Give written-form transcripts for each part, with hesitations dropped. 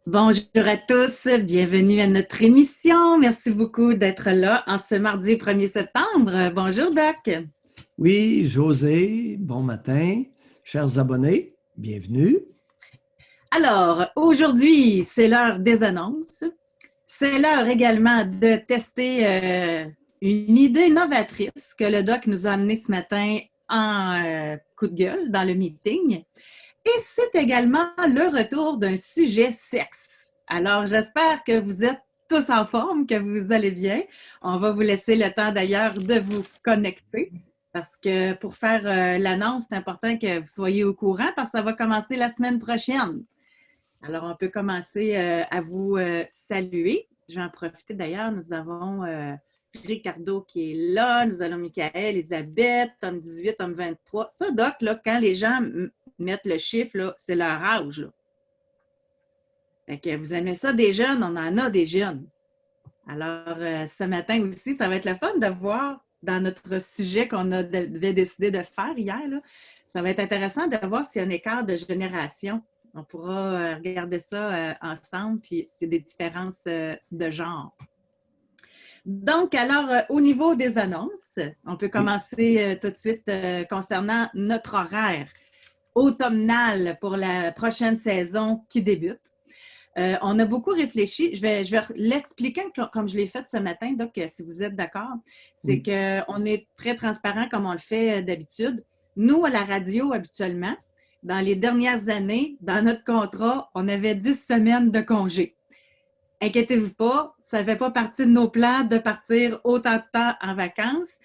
Bonjour à tous, bienvenue à notre émission. Merci beaucoup d'être là en ce mardi 1er septembre. Bonjour Doc. Oui, José, bon matin. Chers abonnés, bienvenue. Alors, aujourd'hui, c'est l'heure des annonces. C'est l'heure également de tester une idée novatrice que le Doc nous a amenée ce matin en coup de gueule dans le meeting. Et c'est également le retour d'un sujet sexe. Alors, j'espère que vous êtes tous en forme, que vous allez bien. On va vous laisser le temps d'ailleurs de vous connecter parce que pour faire l'annonce, c'est important que vous soyez au courant parce que ça va commencer la semaine prochaine. Alors, on peut commencer à vous saluer. Je vais en profiter d'ailleurs. Nous avons Ricardo qui est là. Nous allons Michael, Elisabeth, homme 18, homme 23. Ça, Doc, là, quand les gens mettent le chiffre, c'est leur âge. Là. Fait que vous aimez ça des jeunes, on en a des jeunes. Alors, ce matin aussi, ça va être le fun de voir dans notre sujet qu'on avait décidé de faire hier. Là, ça va être intéressant de voir s'il y a un écart de génération. On pourra regarder ça ensemble, puis c'est des différences de genre. Donc, alors, au niveau des annonces, on peut Oui. commencer tout de suite concernant notre horaire automnal pour la prochaine saison qui débute. On a beaucoup réfléchi. Je vais l'expliquer comme je l'ai fait ce matin, donc si vous êtes d'accord. C'est Oui. qu'on est très transparent comme on le fait d'habitude. Nous, à la radio, habituellement, dans les dernières années, dans notre contrat, on avait 10 semaines de congé. Inquiétez-vous pas, ça ne fait pas partie de nos plans de partir autant de temps en vacances,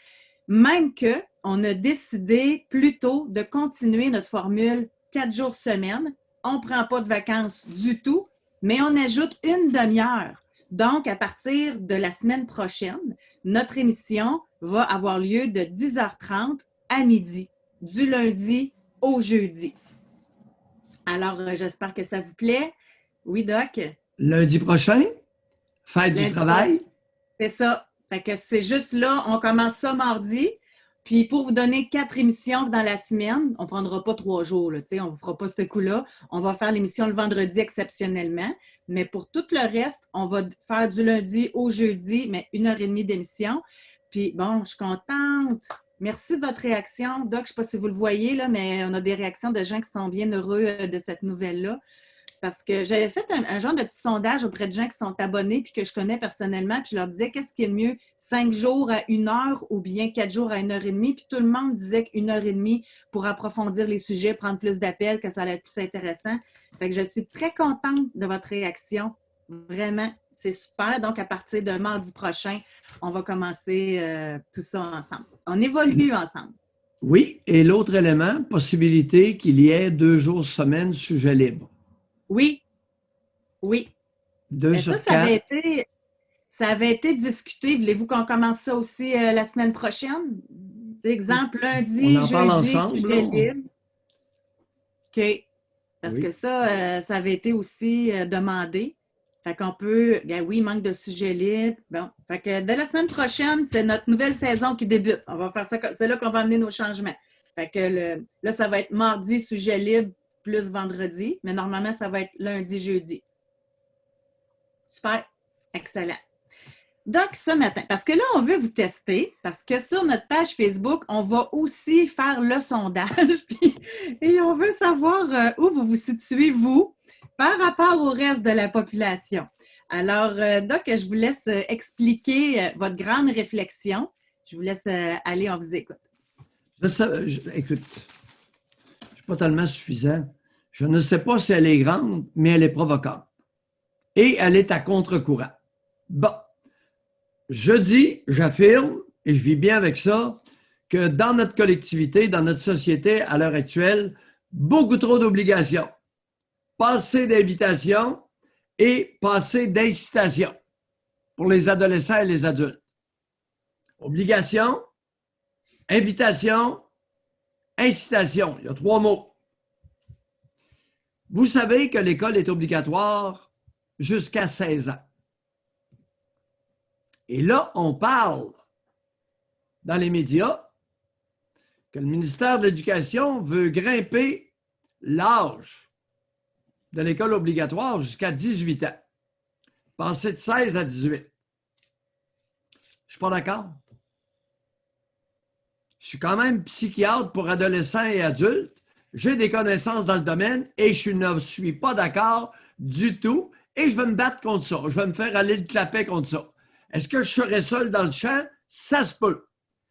même qu'on a décidé plutôt de continuer notre formule 4 jours semaine. On ne prend pas de vacances du tout, mais on ajoute une demi-heure. Donc, à partir de la semaine prochaine, notre émission va avoir lieu de 10h30 à midi, du lundi au jeudi. Alors, j'espère que ça vous plaît. Oui, Doc? Lundi prochain, fête du Lundi prochain. travail. C'est ça. Fait que c'est juste là, on commence ça mardi. Puis pour vous donner 4 émissions dans la semaine, on ne prendra pas 3 jours, là, on ne vous fera pas ce coup-là. On va faire l'émission le vendredi exceptionnellement. Mais pour tout le reste, on va faire du lundi au jeudi, mais 1h30 d'émission. Puis bon, je suis contente. Merci de votre réaction. Doc, je ne sais pas si vous le voyez, là, mais on a des réactions de gens qui sont bien heureux de cette nouvelle-là. Parce que j'avais fait un genre de petit sondage auprès de gens qui sont abonnés puis que je connais personnellement, puis je leur disais qu'est-ce qui est le mieux, 5 jours à 1 heure ou bien 4 jours à 1h30, puis tout le monde disait qu'1h30 pour approfondir les sujets, prendre plus d'appels, que ça allait être plus intéressant. Fait que je suis très contente de votre réaction. Vraiment, c'est super. Donc, à partir de mardi prochain, on va commencer tout ça ensemble. On évolue ensemble. Oui, et l'autre élément, possibilité qu'il y ait 2 jours semaine sujet libre. Oui, oui. Deux Mais ça, sur quatre. ça avait été discuté. Voulez-vous qu'on commence ça aussi la semaine prochaine? Exemple, On lundi, en parle jeudi, ensemble, sujet là. libre. OK. Parce que Oui. ça avait été aussi demandé. Fait qu'on peut, bien oui, il manque de sujet libre. Bon. Fait que dès la semaine prochaine, c'est notre nouvelle saison qui débute. On va faire ça, c'est là qu'on va amener nos changements. Fait que là, ça va être mardi, sujet libre, plus vendredi. Mais normalement, ça va être lundi, jeudi. Super. Excellent. Donc, ce matin, parce que là, on veut vous tester, parce que sur notre page Facebook, on va aussi faire le sondage, et on veut savoir où vous vous situez, vous, par rapport au reste de la population. Alors, Doc, je vous laisse expliquer votre grande réflexion. Je vous laisse aller, on vous écoute. Écoute, je ne suis pas tellement suffisant. Je ne sais pas si elle est grande, mais elle est provocante. Et elle est à contre-courant. Bon, je dis, j'affirme, et je vis bien avec ça, que dans notre collectivité, dans notre société, à l'heure actuelle, beaucoup trop d'obligations, pas assez d'invitations et pas assez d'incitations pour les adolescents et les adultes. Obligation, invitation, incitation. Il y a 3 mots. Vous savez que l'école est obligatoire jusqu'à 16 ans. Et là, on parle dans les médias que le ministère de l'Éducation veut grimper l'âge de l'école obligatoire jusqu'à 18 ans. Passer de 16 à 18. Je ne suis pas d'accord. Je suis quand même psychiatre pour adolescents et adultes. J'ai des connaissances dans le domaine et je ne suis pas d'accord du tout. Et je vais me battre contre ça. Je vais me faire aller le clapet contre ça. Est-ce que je serai seul dans le champ? Ça se peut.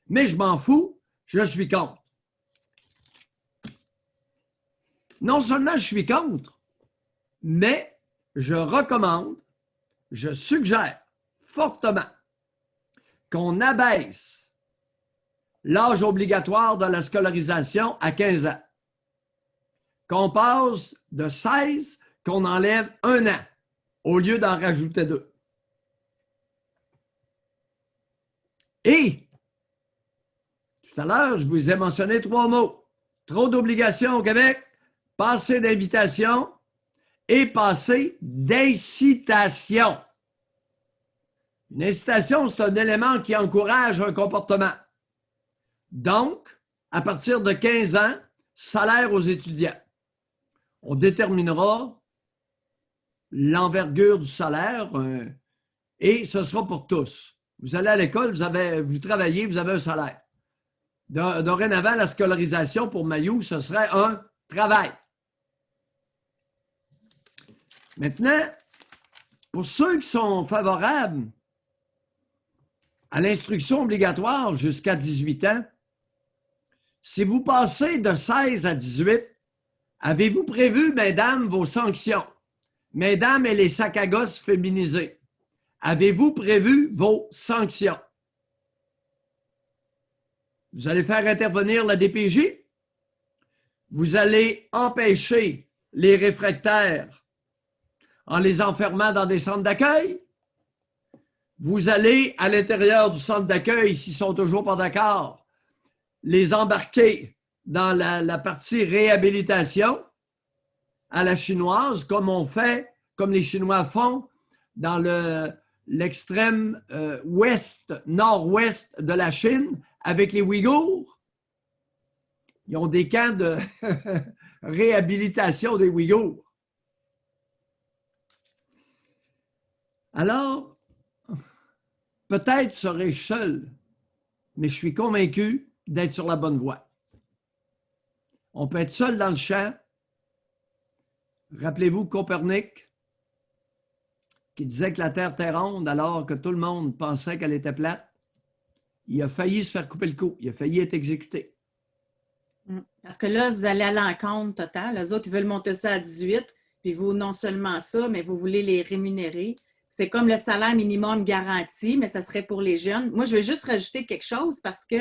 Mais je m'en fous. Je suis contre. Non seulement je suis contre, mais je recommande, je suggère fortement qu'on abaisse l'âge obligatoire de la scolarisation à 15 ans. Qu'on passe de 16, qu'on enlève 1 an, au lieu d'en rajouter 2. Et, tout à l'heure, je vous ai mentionné 3 mots. Trop d'obligations au Québec, pas assez d'invitations et pas assez d'incitation. Une incitation, c'est un élément qui encourage un comportement. Donc, à partir de 15 ans, salaire aux étudiants. On déterminera l'envergure du salaire et ce sera pour tous. Vous allez à l'école, vous travaillez, vous avez un salaire. Dorénavant, la scolarisation pour Mayou, ce serait un travail. Maintenant, pour ceux qui sont favorables à l'instruction obligatoire jusqu'à 18 ans, si vous passez de 16 à 18, avez-vous prévu, mesdames, vos sanctions? Mesdames et les sacs à gosses féminisés, avez-vous prévu vos sanctions? Vous allez faire intervenir la DPJ? Vous allez empêcher les réfractaires en les enfermant dans des centres d'accueil? Vous allez, à l'intérieur du centre d'accueil, s'ils ne sont toujours pas d'accord, les embarquer dans la partie réhabilitation à la chinoise, comme les Chinois font dans l'extrême nord-ouest de la Chine avec les Ouïghours. Ils ont des camps de réhabilitation des Ouïghours. Alors, peut-être serai-je seul, mais je suis convaincu d'être sur la bonne voie. On peut être seul dans le champ. Rappelez-vous Copernic, qui disait que la Terre était ronde alors que tout le monde pensait qu'elle était plate. Il a failli se faire couper le cou. Il a failli être exécuté. Parce que là, vous allez à l'encontre totale. Les autres, ils veulent monter ça à 18, puis vous, non seulement ça, mais vous voulez les rémunérer. C'est comme le salaire minimum garanti, mais ça serait pour les jeunes. Moi, je vais juste rajouter quelque chose parce que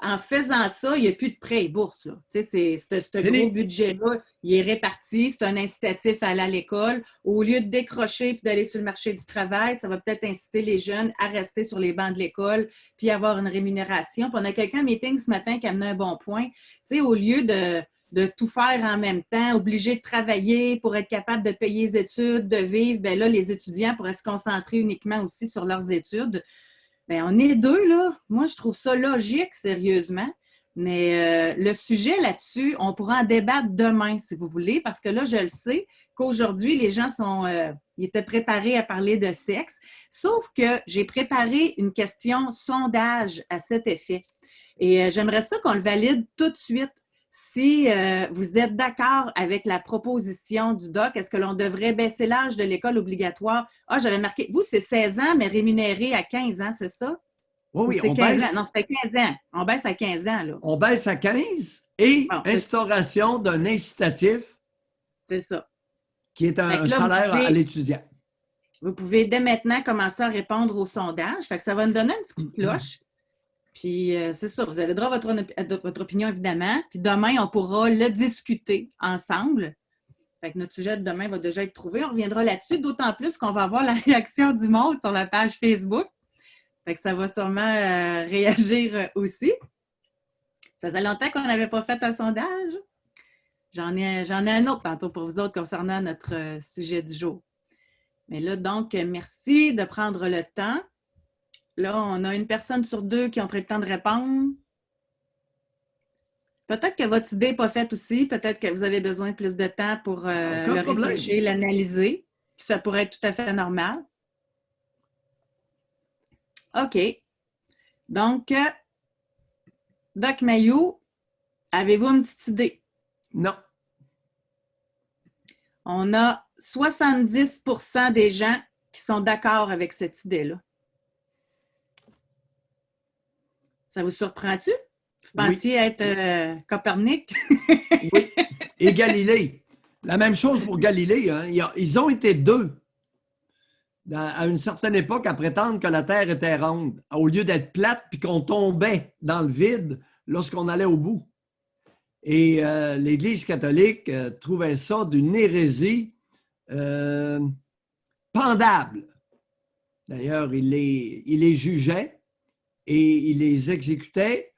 en faisant ça, il n'y a plus de prêts et bourses. Là. Tu sais, ce gros budget-là, il est réparti, c'est un incitatif à aller à l'école. Au lieu de décrocher et d'aller sur le marché du travail, ça va peut-être inciter les jeunes à rester sur les bancs de l'école puis avoir une rémunération. Puis on a quelqu'un en meeting ce matin qui a amené un bon point. Tu sais, au lieu de tout faire en même temps, obligé de travailler pour être capable de payer les études, de vivre, bien là, les étudiants pourraient se concentrer uniquement aussi sur leurs études. Bien, on est deux, là. Moi, je trouve ça logique, sérieusement. Mais le sujet là-dessus, on pourra en débattre demain, si vous voulez, parce que là, je le sais qu'aujourd'hui, les gens ils étaient préparés à parler de sexe, sauf que j'ai préparé une question sondage à cet effet. Et j'aimerais ça qu'on le valide tout de suite. Si vous êtes d'accord avec la proposition du DOC, est-ce que l'on devrait baisser l'âge de l'école obligatoire? Ah, j'avais marqué, vous, c'est 16 ans, mais rémunéré à 15 ans, c'est ça? Oui, on baisse. Non, c'était 15 ans. On baisse à 15 ans, là. On baisse à 15 et instauration d'un incitatif. C'est ça. Qui est un salaire à l'étudiant. Vous pouvez dès maintenant commencer à répondre au sondage. Fait que ça va nous donner un petit coup de cloche. Puis c'est ça, vous avez droit à votre opinion, évidemment. Puis demain, on pourra le discuter ensemble. Fait que notre sujet de demain va déjà être trouvé. On reviendra là-dessus, d'autant plus qu'on va avoir la réaction du monde sur la page Facebook. Fait que ça va sûrement réagir aussi. Ça faisait longtemps qu'on n'avait pas fait un sondage. J'en ai un autre tantôt pour vous autres concernant notre sujet du jour. Mais là, donc, merci de prendre le temps. Là, on a une personne sur deux qui ont pris le temps de répondre. Peut-être que votre idée n'est pas faite aussi. Peut-être que vous avez besoin de plus de temps pour le réfléchir, l'analyser. Ça pourrait être tout à fait normal. OK. Donc, Doc Mayou, avez-vous une petite idée? Non. On a 70% des gens qui sont d'accord avec cette idée-là. Ça vous surprend-tu? Vous pensiez être Copernic? Oui. Et Galilée. La même chose pour Galilée. Hein. Ils ont été deux à une certaine époque à prétendre que la Terre était ronde, au lieu d'être plate puis qu'on tombait dans le vide lorsqu'on allait au bout. Et l'Église catholique trouvait ça d'une hérésie pendable. D'ailleurs, il les jugeait et il les exécutait,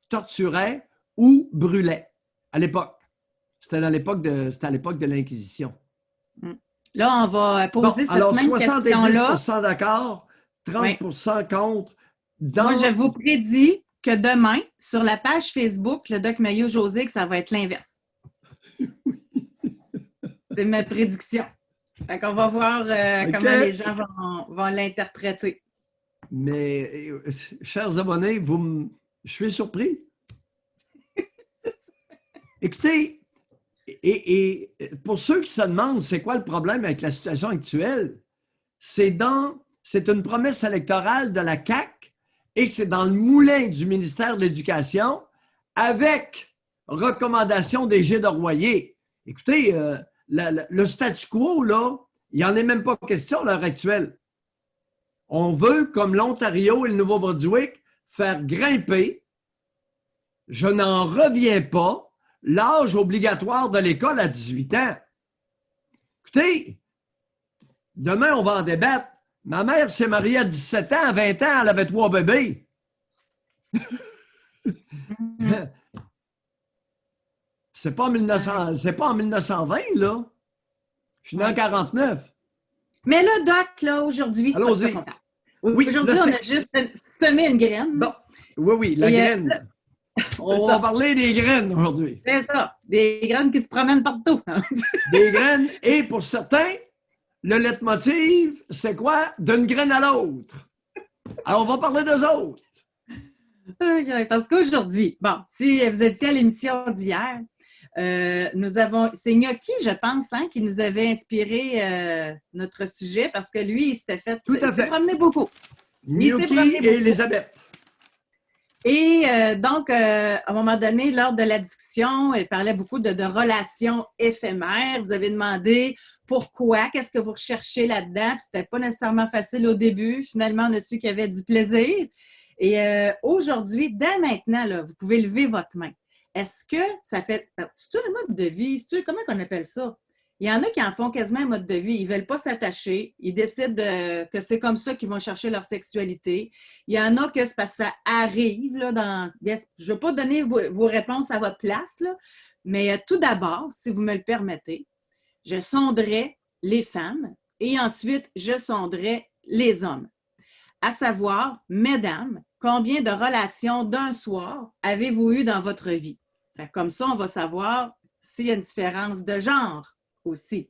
torturait ou brûlait à l'époque. C'était à l'époque de l'Inquisition. Là, on va poser cette même question-là. Alors, 70% d'accord, 30% contre. Moi, je vous prédis que demain, sur la page Facebook, le Doc Mayou José, que ça va être l'inverse. C'est ma prédiction. Fait qu'on va voir comment les gens vont l'interpréter. Mais, chers abonnés, je suis surpris. Écoutez, et pour ceux qui se demandent c'est quoi le problème avec la situation actuelle, c'est une promesse électorale de la CAQ et c'est dans le moulin du ministère de l'Éducation avec recommandation des Gilles de Royer. Écoutez, le statu quo, là, il n'y en est même pas question à l'heure actuelle. On veut, comme l'Ontario et le Nouveau-Brunswick, faire grimper, je n'en reviens pas, l'âge obligatoire de l'école à 18 ans. Écoutez, demain, on va en débattre. Ma mère s'est mariée à 17 ans, à 20 ans, elle avait 3 bébés. C'est pas en 1920, là. Je suis né en 49. Mais là, Doc, là, aujourd'hui, c'est pas ça qu'on parle. Oui, aujourd'hui, on a juste semé une graine. Bon, oui, la graine. On va parler des graines aujourd'hui. C'est ça, des graines qui se promènent partout. Des graines, et pour certains, le leitmotiv, c'est quoi? D'une graine à l'autre. Alors, on va parler d'eux autres. Parce qu'aujourd'hui, bon, si vous étiez à l'émission d'hier, c'est Gnocchi, je pense, hein, qui nous avait inspiré notre sujet parce que lui, il s'est promené beaucoup. Gnocchi et Elisabeth. Et donc, à un moment donné, lors de la discussion, il parlait beaucoup de relations éphémères. Vous avez demandé pourquoi, qu'est-ce que vous recherchez là-dedans. Puis c'était pas nécessairement facile au début. Finalement, on a su qu'il y avait du plaisir. Et aujourd'hui, dès maintenant, là, vous pouvez lever votre main. Est-ce que ça fait... C'est-tu un mode de vie? Comment on appelle ça? Il y en a qui en font quasiment un mode de vie. Ils ne veulent pas s'attacher. Ils décident que c'est comme ça qu'ils vont chercher leur sexualité. Il y en a que c'est parce que ça arrive. Là, je ne vais pas donner vos réponses à votre place, là, mais tout d'abord, si vous me le permettez, je sonderai les femmes et ensuite, je sonderai les hommes. À savoir, mesdames, combien de relations d'un soir avez-vous eu dans votre vie? Fait, comme ça, on va savoir s'il y a une différence de genre aussi.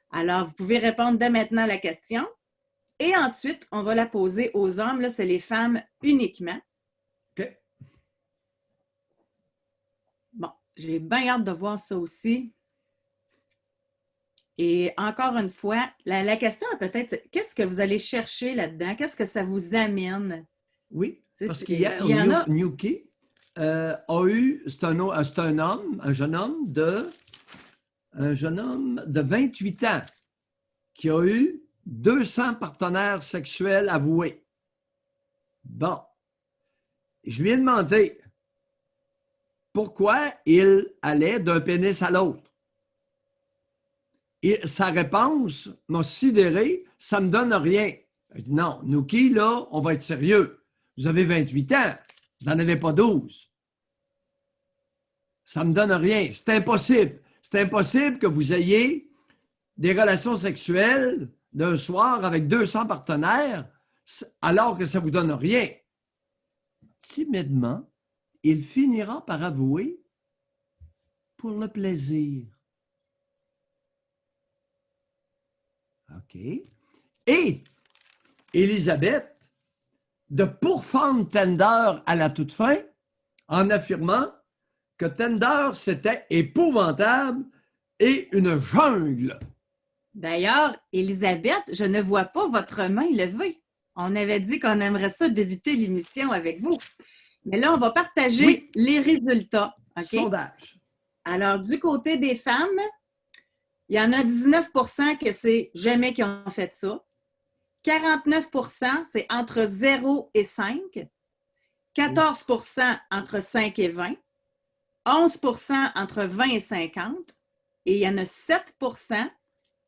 Alors, vous pouvez répondre dès maintenant à la question. Et ensuite, on va la poser aux hommes. Là, c'est les femmes uniquement. OK. Bon, j'ai bien hâte de voir ça aussi. Et encore une fois, la question est peut-être, qu'est-ce que vous allez chercher là-dedans? Qu'est-ce que ça vous amène? Oui, parce qu'hier, Gnocchi a eu, c'est un jeune homme de 28 ans qui a eu 200 partenaires sexuels avoués. Bon, je lui ai demandé pourquoi il allait d'un pénis à l'autre. Et sa réponse m'a sidéré, ça ne me donne rien. Je dis non, Gnocchi, là, on va être sérieux. Vous avez 28 ans, vous n'en avez pas 12. Ça ne me donne rien. C'est impossible. C'est impossible que vous ayez des relations sexuelles d'un soir avec 200 partenaires alors que ça ne vous donne rien. Timidement, il finira par avouer pour le plaisir. OK. Et Élisabeth, de pourfendre Tender à la toute fin, en affirmant que Tender, c'était épouvantable et une jungle. D'ailleurs, Élisabeth, je ne vois pas votre main levée. On avait dit qu'on aimerait ça débuter l'émission avec vous. Mais là, on va partager les résultats. Okay? Sondage. Alors, du côté des femmes, il y en a 19 que c'est jamais qu'ils ont fait ça. 49 c'est entre 0 et 5. 14 entre 5 et 20. 11 entre 20 et 50. Et il y en a 7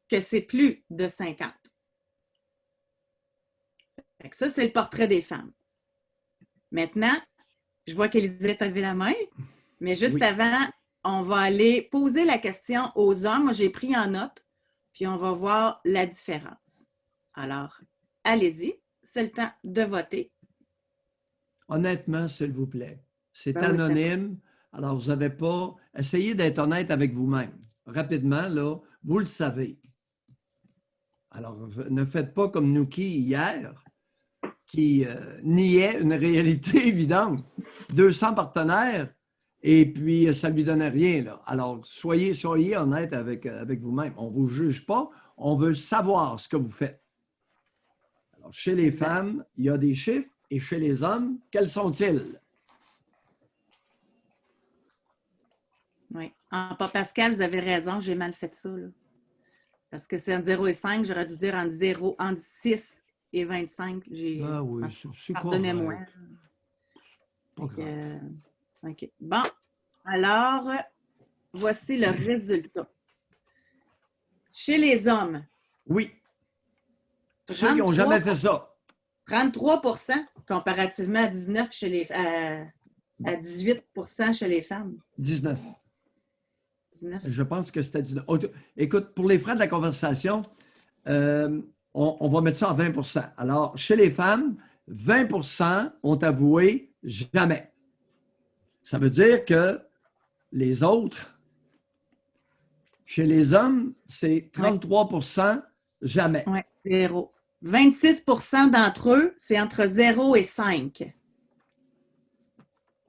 que c'est plus de 50. Fait que ça, c'est le portrait des femmes. Maintenant, je vois qu'Élisabeth a levé la main, mais juste avant, on va aller poser la question aux hommes. Moi, j'ai pris en note, puis on va voir la différence. Alors, allez-y, c'est le temps de voter. Honnêtement, s'il vous plaît, c'est anonyme. Alors, vous n'avez pas... Essayez d'être honnête avec vous-même. Rapidement, là, vous le savez. Alors, ne faites pas comme Nuki hier, qui niait une réalité évidente. 200 partenaires, et puis ça ne lui donnait rien. Là. Alors, soyez honnête avec vous-même. On ne vous juge pas, on veut savoir ce que vous faites. Alors, chez les femmes, il y a des chiffres, et chez les hommes, quels sont-ils? Oui. Papa Pascal, vous avez raison, j'ai mal fait ça. Là. Parce que c'est entre 0 et 5, j'aurais dû dire entre 6 et 25. Ah oui, c'est pardonnez-moi. OK. Bon, alors, voici le résultat. Chez les hommes. Oui. Ceux qui n'ont jamais fait ça. 33 comparativement à 19 à 18 chez les femmes. 19. Je pense que c'était 19. Écoute, pour les frais de la conversation, on va mettre ça à 20 %. Alors, chez les femmes, 20 ont avoué jamais. Ça veut dire que les autres, chez les hommes, c'est 33 jamais. Oui, 0. 26 d'entre eux, c'est entre 0 et 5.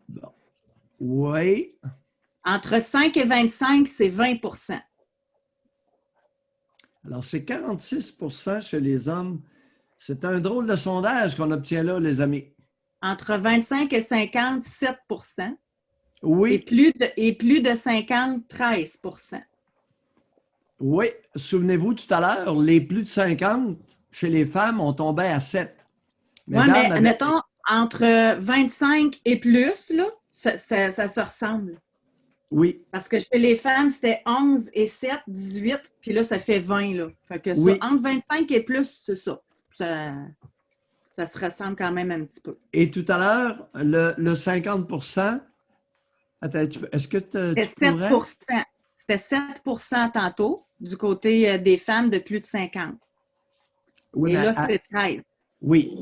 Bon. Oui. Entre 5 et 25, c'est 20 %. Alors, c'est 46 % chez les hommes. C'est un drôle de sondage qu'on obtient là, les amis. Entre 25 et 50, 7 %. Oui. Et plus de 50, 13 %. Oui. Souvenez-vous, tout à l'heure, les plus de 50 chez les femmes, on tombait à 7. Oui, mais mettons, entre 25 et plus, là, ça se ressemble. Oui. Parce que chez les femmes, c'était 11 et 7, 18, puis là, ça fait 20. Là. Fait que ça, entre 25 et plus, c'est ça. Ça se ressemble quand même un petit peu. Et tout à l'heure, le 50 attends, est-ce que tu pourrais? C'était 7 tantôt, du côté des femmes de plus de 50. Oui, et là, c'est 13. Oui.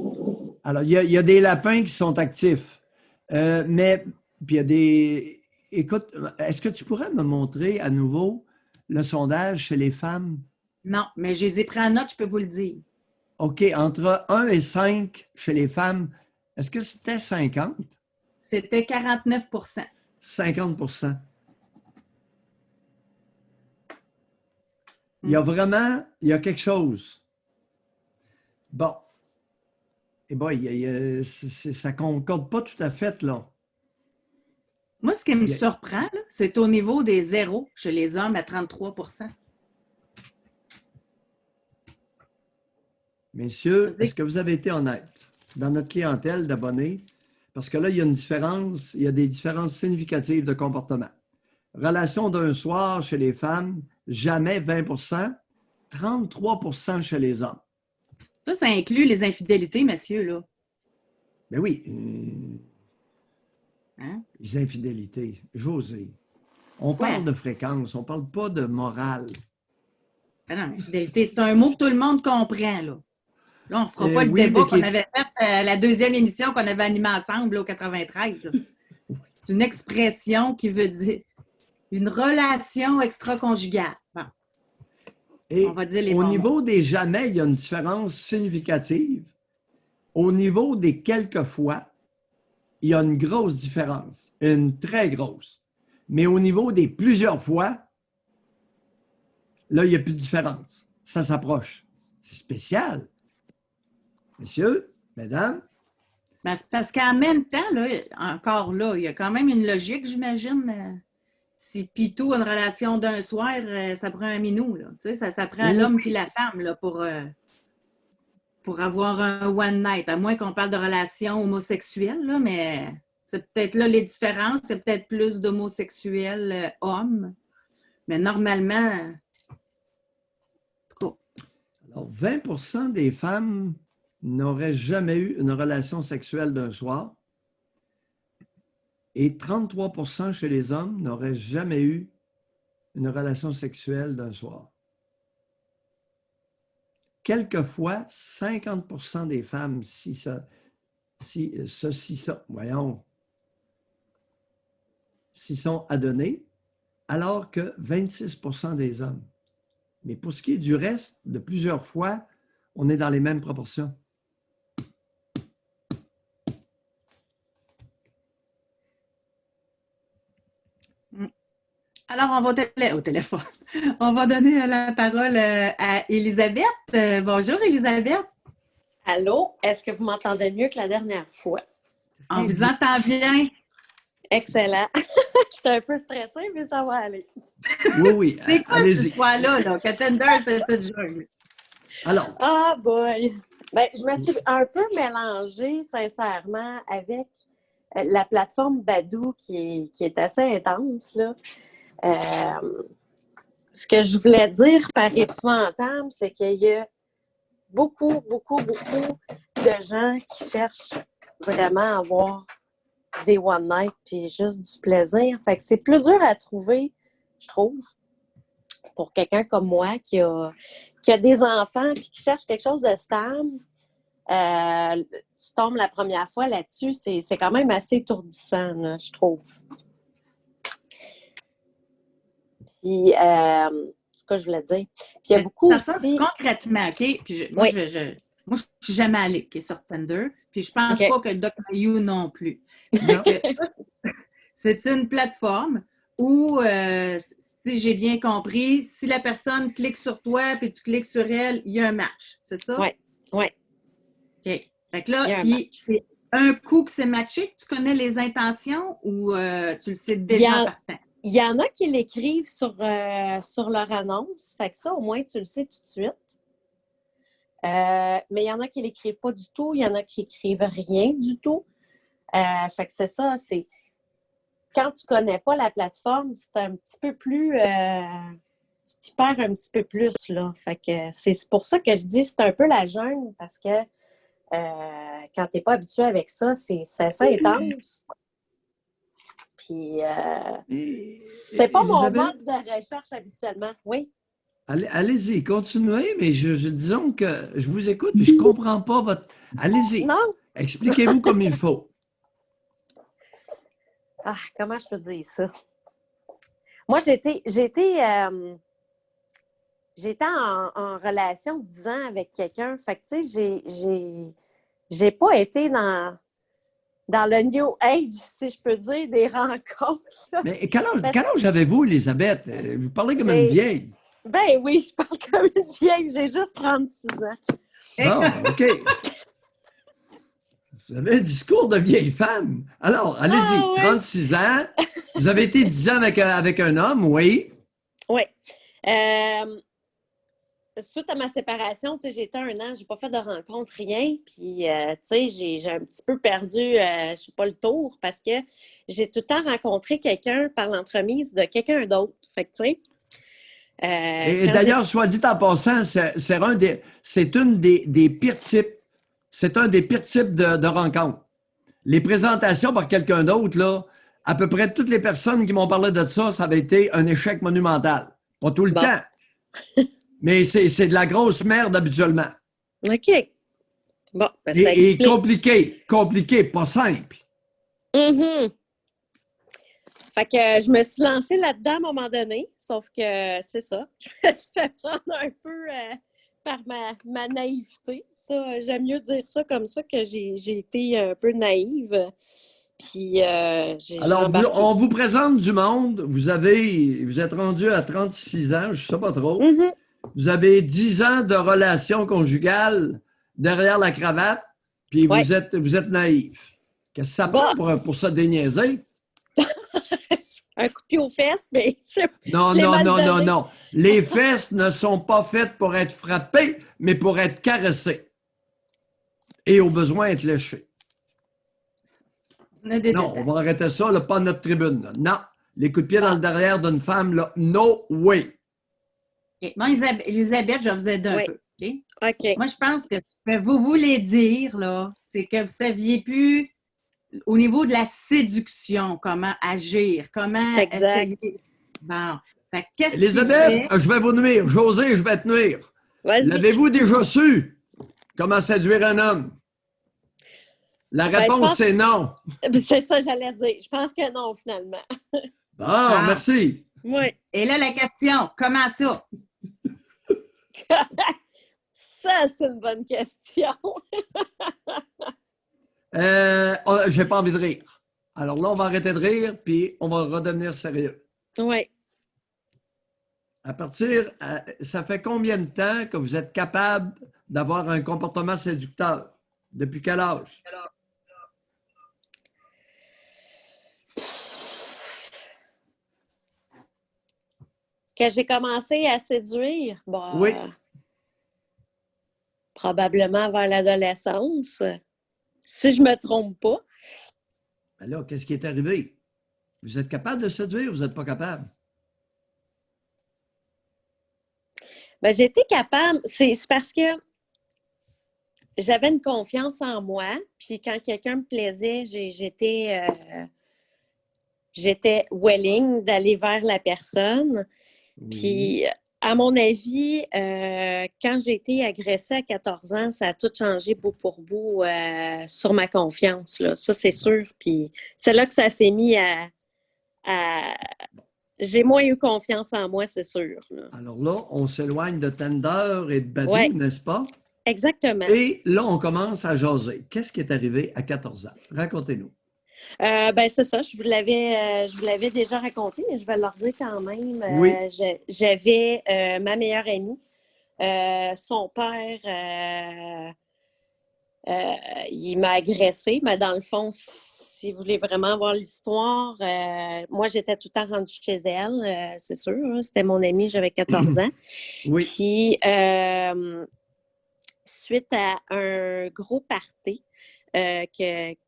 Alors, il y a des lapins qui sont actifs. Mais, puis il y a des... Écoute, est-ce que tu pourrais me montrer à nouveau le sondage chez les femmes? Non, mais je les ai pris en note, je peux vous le dire. OK, entre 1 et 5 chez les femmes, est-ce que c'était 50? C'était 49 50 %. Il y a vraiment, il y a quelque chose. Bon. Eh bien, ça ne concorde pas tout à fait, là. Moi, ce qui me surprend, c'est au niveau des zéros chez les hommes à 33 %. Messieurs, est-ce que vous avez été honnête dans notre clientèle d'abonnés? Parce que là, il y a une différence, il y a des différences significatives de comportement. Relation d'un soir chez les femmes, jamais 20 %, 33 % chez les hommes. Ça inclut les infidélités, messieurs, là. Ben oui. Les infidélités. José. On parle de fréquence, on ne parle pas de morale. Ben non, infidélité, c'est un mot que tout le monde comprend, là. Là, on ne fera pas le débat qu'on avait fait la deuxième émission qu'on avait animée ensemble là, au 93. C'est une expression qui veut une relation extra-conjugale. Bon, Et on va dire les au bons niveau des jamais, il y a une différence significative. Au niveau des quelquefois, il y a une grosse différence, une très grosse. Mais au niveau des plusieurs fois, là, il n'y a plus de différence. Ça s'approche. C'est spécial. Messieurs, mesdames, ben, c'est parce qu'en même temps, là, encore là, il y a quand même une logique, j'imagine. Si Pitou a une relation d'un soir, ça prend un minou. Là. Tu sais, ça prend l'homme puis la femme là, pour avoir un one night. À moins qu'on parle de relation homosexuelle, là, mais c'est peut-être là les différences. C'est peut-être plus d'homosexuels hommes. Mais normalement, alors 20 des femmes n'auraient jamais eu une relation sexuelle d'un soir et 33 chez les hommes n'auraient jamais eu une relation sexuelle d'un soir. Quelquefois, 50 des femmes, s'y sont adonnées, alors que 26 des hommes. Mais pour ce qui est du reste, de plusieurs fois, on est dans les mêmes proportions. alors on va au téléphone. On va donner la parole à Élisabeth. Bonjour, Élisabeth. Allô, est-ce que vous m'entendez mieux que la dernière fois? On vous entend bien. Excellent. J'étais un peu stressée, mais ça va aller. Oui, oui, C'est quoi allez-y. cette histoire-là, là, que Tinder, c'est toute jungle? Alors, Ah, boy! Ben, je me suis un peu mélangée, sincèrement, avec la plateforme Badoo qui est assez intense, là. Ce que je voulais dire par épouvantable, c'est qu'il y a beaucoup de gens qui cherchent vraiment à avoir des one night puis juste du plaisir. Fait que c'est plus dur à trouver, je trouve, pour quelqu'un comme moi qui a des enfants puis qui cherche quelque chose de stable. Tu tombes la première fois là-dessus, c'est quand même assez étourdissant, là, je trouve. Puis, c'est ce que je voulais dire. Puis, il y a beaucoup aussi... Concrètement, OK? Puis moi, je suis jamais allée sur Tinder, puis je pense pas que Doc Mayou non plus. C'est une plateforme où, si j'ai bien compris, si la personne clique sur toi puis tu cliques sur elle, il y a un match, c'est ça? Oui. OK. Fait que là, puis c'est un coup que c'est matché, tu connais les intentions ou tu le sais déjà en partant? Il y en a qui l'écrivent sur leur annonce, fait que ça, au moins, tu le sais tout de suite. Mais il y en a qui ne l'écrivent pas du tout, il y en a qui écrivent rien du tout. Fait que c'est ça, c'est... Quand tu ne connais pas la plateforme, c'est un petit peu plus... tu t'y perds un petit peu plus, là. Fait que c'est pour ça que je dis c'est un peu la jungle, parce que quand tu n'es pas habitué avec ça, c'est assez intense. Puis, c'est pas mon mode de recherche habituellement. Oui? Allez-y, continuez, mais disons que je vous écoute et je ne comprends pas votre... Allez-y. Non? Expliquez-vous comme il faut. Ah, comment je peux dire ça? Moi, j'étais en relation 10 ans avec quelqu'un. Fait que, tu sais, j'ai pas été dans le New Age, si je peux dire, des rencontres. Là. Mais quel âge avez-vous, Elisabeth? Vous parlez comme une vieille. Ben oui, je parle comme une vieille. J'ai juste 36 ans. Bon, OK. Vous avez un discours de vieille femme. Alors, allez-y, 36 ans. Vous avez été 10 ans avec un homme, oui? Oui. Suite à ma séparation, tu sais, j'ai été 1 an, j'ai pas fait de rencontre, rien. Puis, tu sais, j'ai un petit peu perdu, je sais pas, le tour parce que j'ai tout le temps rencontré quelqu'un par l'entremise de quelqu'un d'autre. Fait que, tu sais... et d'ailleurs, soit dit en passant, c'est une des pires types. C'est un des pires types de rencontres. Les présentations par quelqu'un d'autre, là, à peu près toutes les personnes qui m'ont parlé de ça, ça avait été un échec monumental. Pas tout le temps. Mais c'est de la grosse merde habituellement. OK. Bon, ben ça explique. Et compliqué, pas simple. Mm-hmm. Fait que je me suis lancée là-dedans à un moment donné, sauf que c'est ça. Je me suis fait prendre un peu par ma naïveté. Ça, j'aime mieux dire ça comme ça, que j'ai été un peu naïve. Puis j'ai Alors, embarqué. on vous présente du monde. Vous êtes rendu à 36 ans, je ne sais pas trop. Mhm. Vous avez 10 ans de relation conjugale derrière la cravate, puis Ouais. vous êtes naïf. Qu'est-ce que ça Bah. prend pour ça déniaiser? Un coup de pied aux fesses, mais Non, je l'ai non, mal non, non, donné. non. Les fesses ne sont pas faites pour être frappées, mais pour être caressées. Et au besoin, être léchées. Non, on va arrêter ça, là, pas à notre tribune. Là. Non, les coups de pied dans le derrière d'une femme, là, no way. OK. Bon, Elisabeth, je vais vous aider un peu. OK? OK. Moi, je pense que ce que vous voulez dire, là, c'est que vous ne saviez plus au niveau de la séduction, comment agir, comment Exact. essayer. Bon. Fait que qu'est-ce qui Elisabeth, fait? je vais vous nuire. José, je vais te nuire. Vas-y. L'avez-vous déjà su? Comment séduire un homme? La Ben, réponse, c'est non. C'est ça, j'allais dire. Je pense que non, finalement. Bon, merci. Oui. Et là, la question, comment ça? Ça, c'est une bonne question. J'ai pas envie de rire. Alors là, on va arrêter de rire, puis on va redevenir sérieux. Oui. Ça fait combien de temps que vous êtes capable d'avoir un comportement séducteur? Depuis quel âge? Que j'ai commencé à séduire, bon, Oui. Probablement vers l'adolescence, si je me trompe pas. Ben là, qu'est-ce qui est arrivé? Vous êtes capable de séduire ou vous n'êtes pas capable? Ben, j'ai été capable, c'est parce que j'avais une confiance en moi, puis quand quelqu'un me plaisait, j'étais willing d'aller vers la personne. Oui. Puis, à mon avis, quand j'ai été agressée à 14 ans, ça a tout changé bout pour bout sur ma confiance, là. Ça, c'est sûr. Puis, c'est là que ça s'est mis à... J'ai moins eu confiance en moi, c'est sûr, là. Alors là, on s'éloigne de Tinder et de Badoo, Ouais. n'est-ce pas? Exactement. Et là, on commence à jaser. Qu'est-ce qui est arrivé à 14 ans? Racontez-nous. Ben c'est ça, je vous l'avais déjà raconté, mais je vais le redire quand même. Oui. J'avais ma meilleure amie. Son père, il m'a agressée, mais dans le fond, si vous voulez vraiment voir l'histoire, moi, j'étais tout le temps rendue chez elle, c'est sûr. Hein, c'était mon amie, j'avais 14 ans. Oui. Puis, suite à un gros party,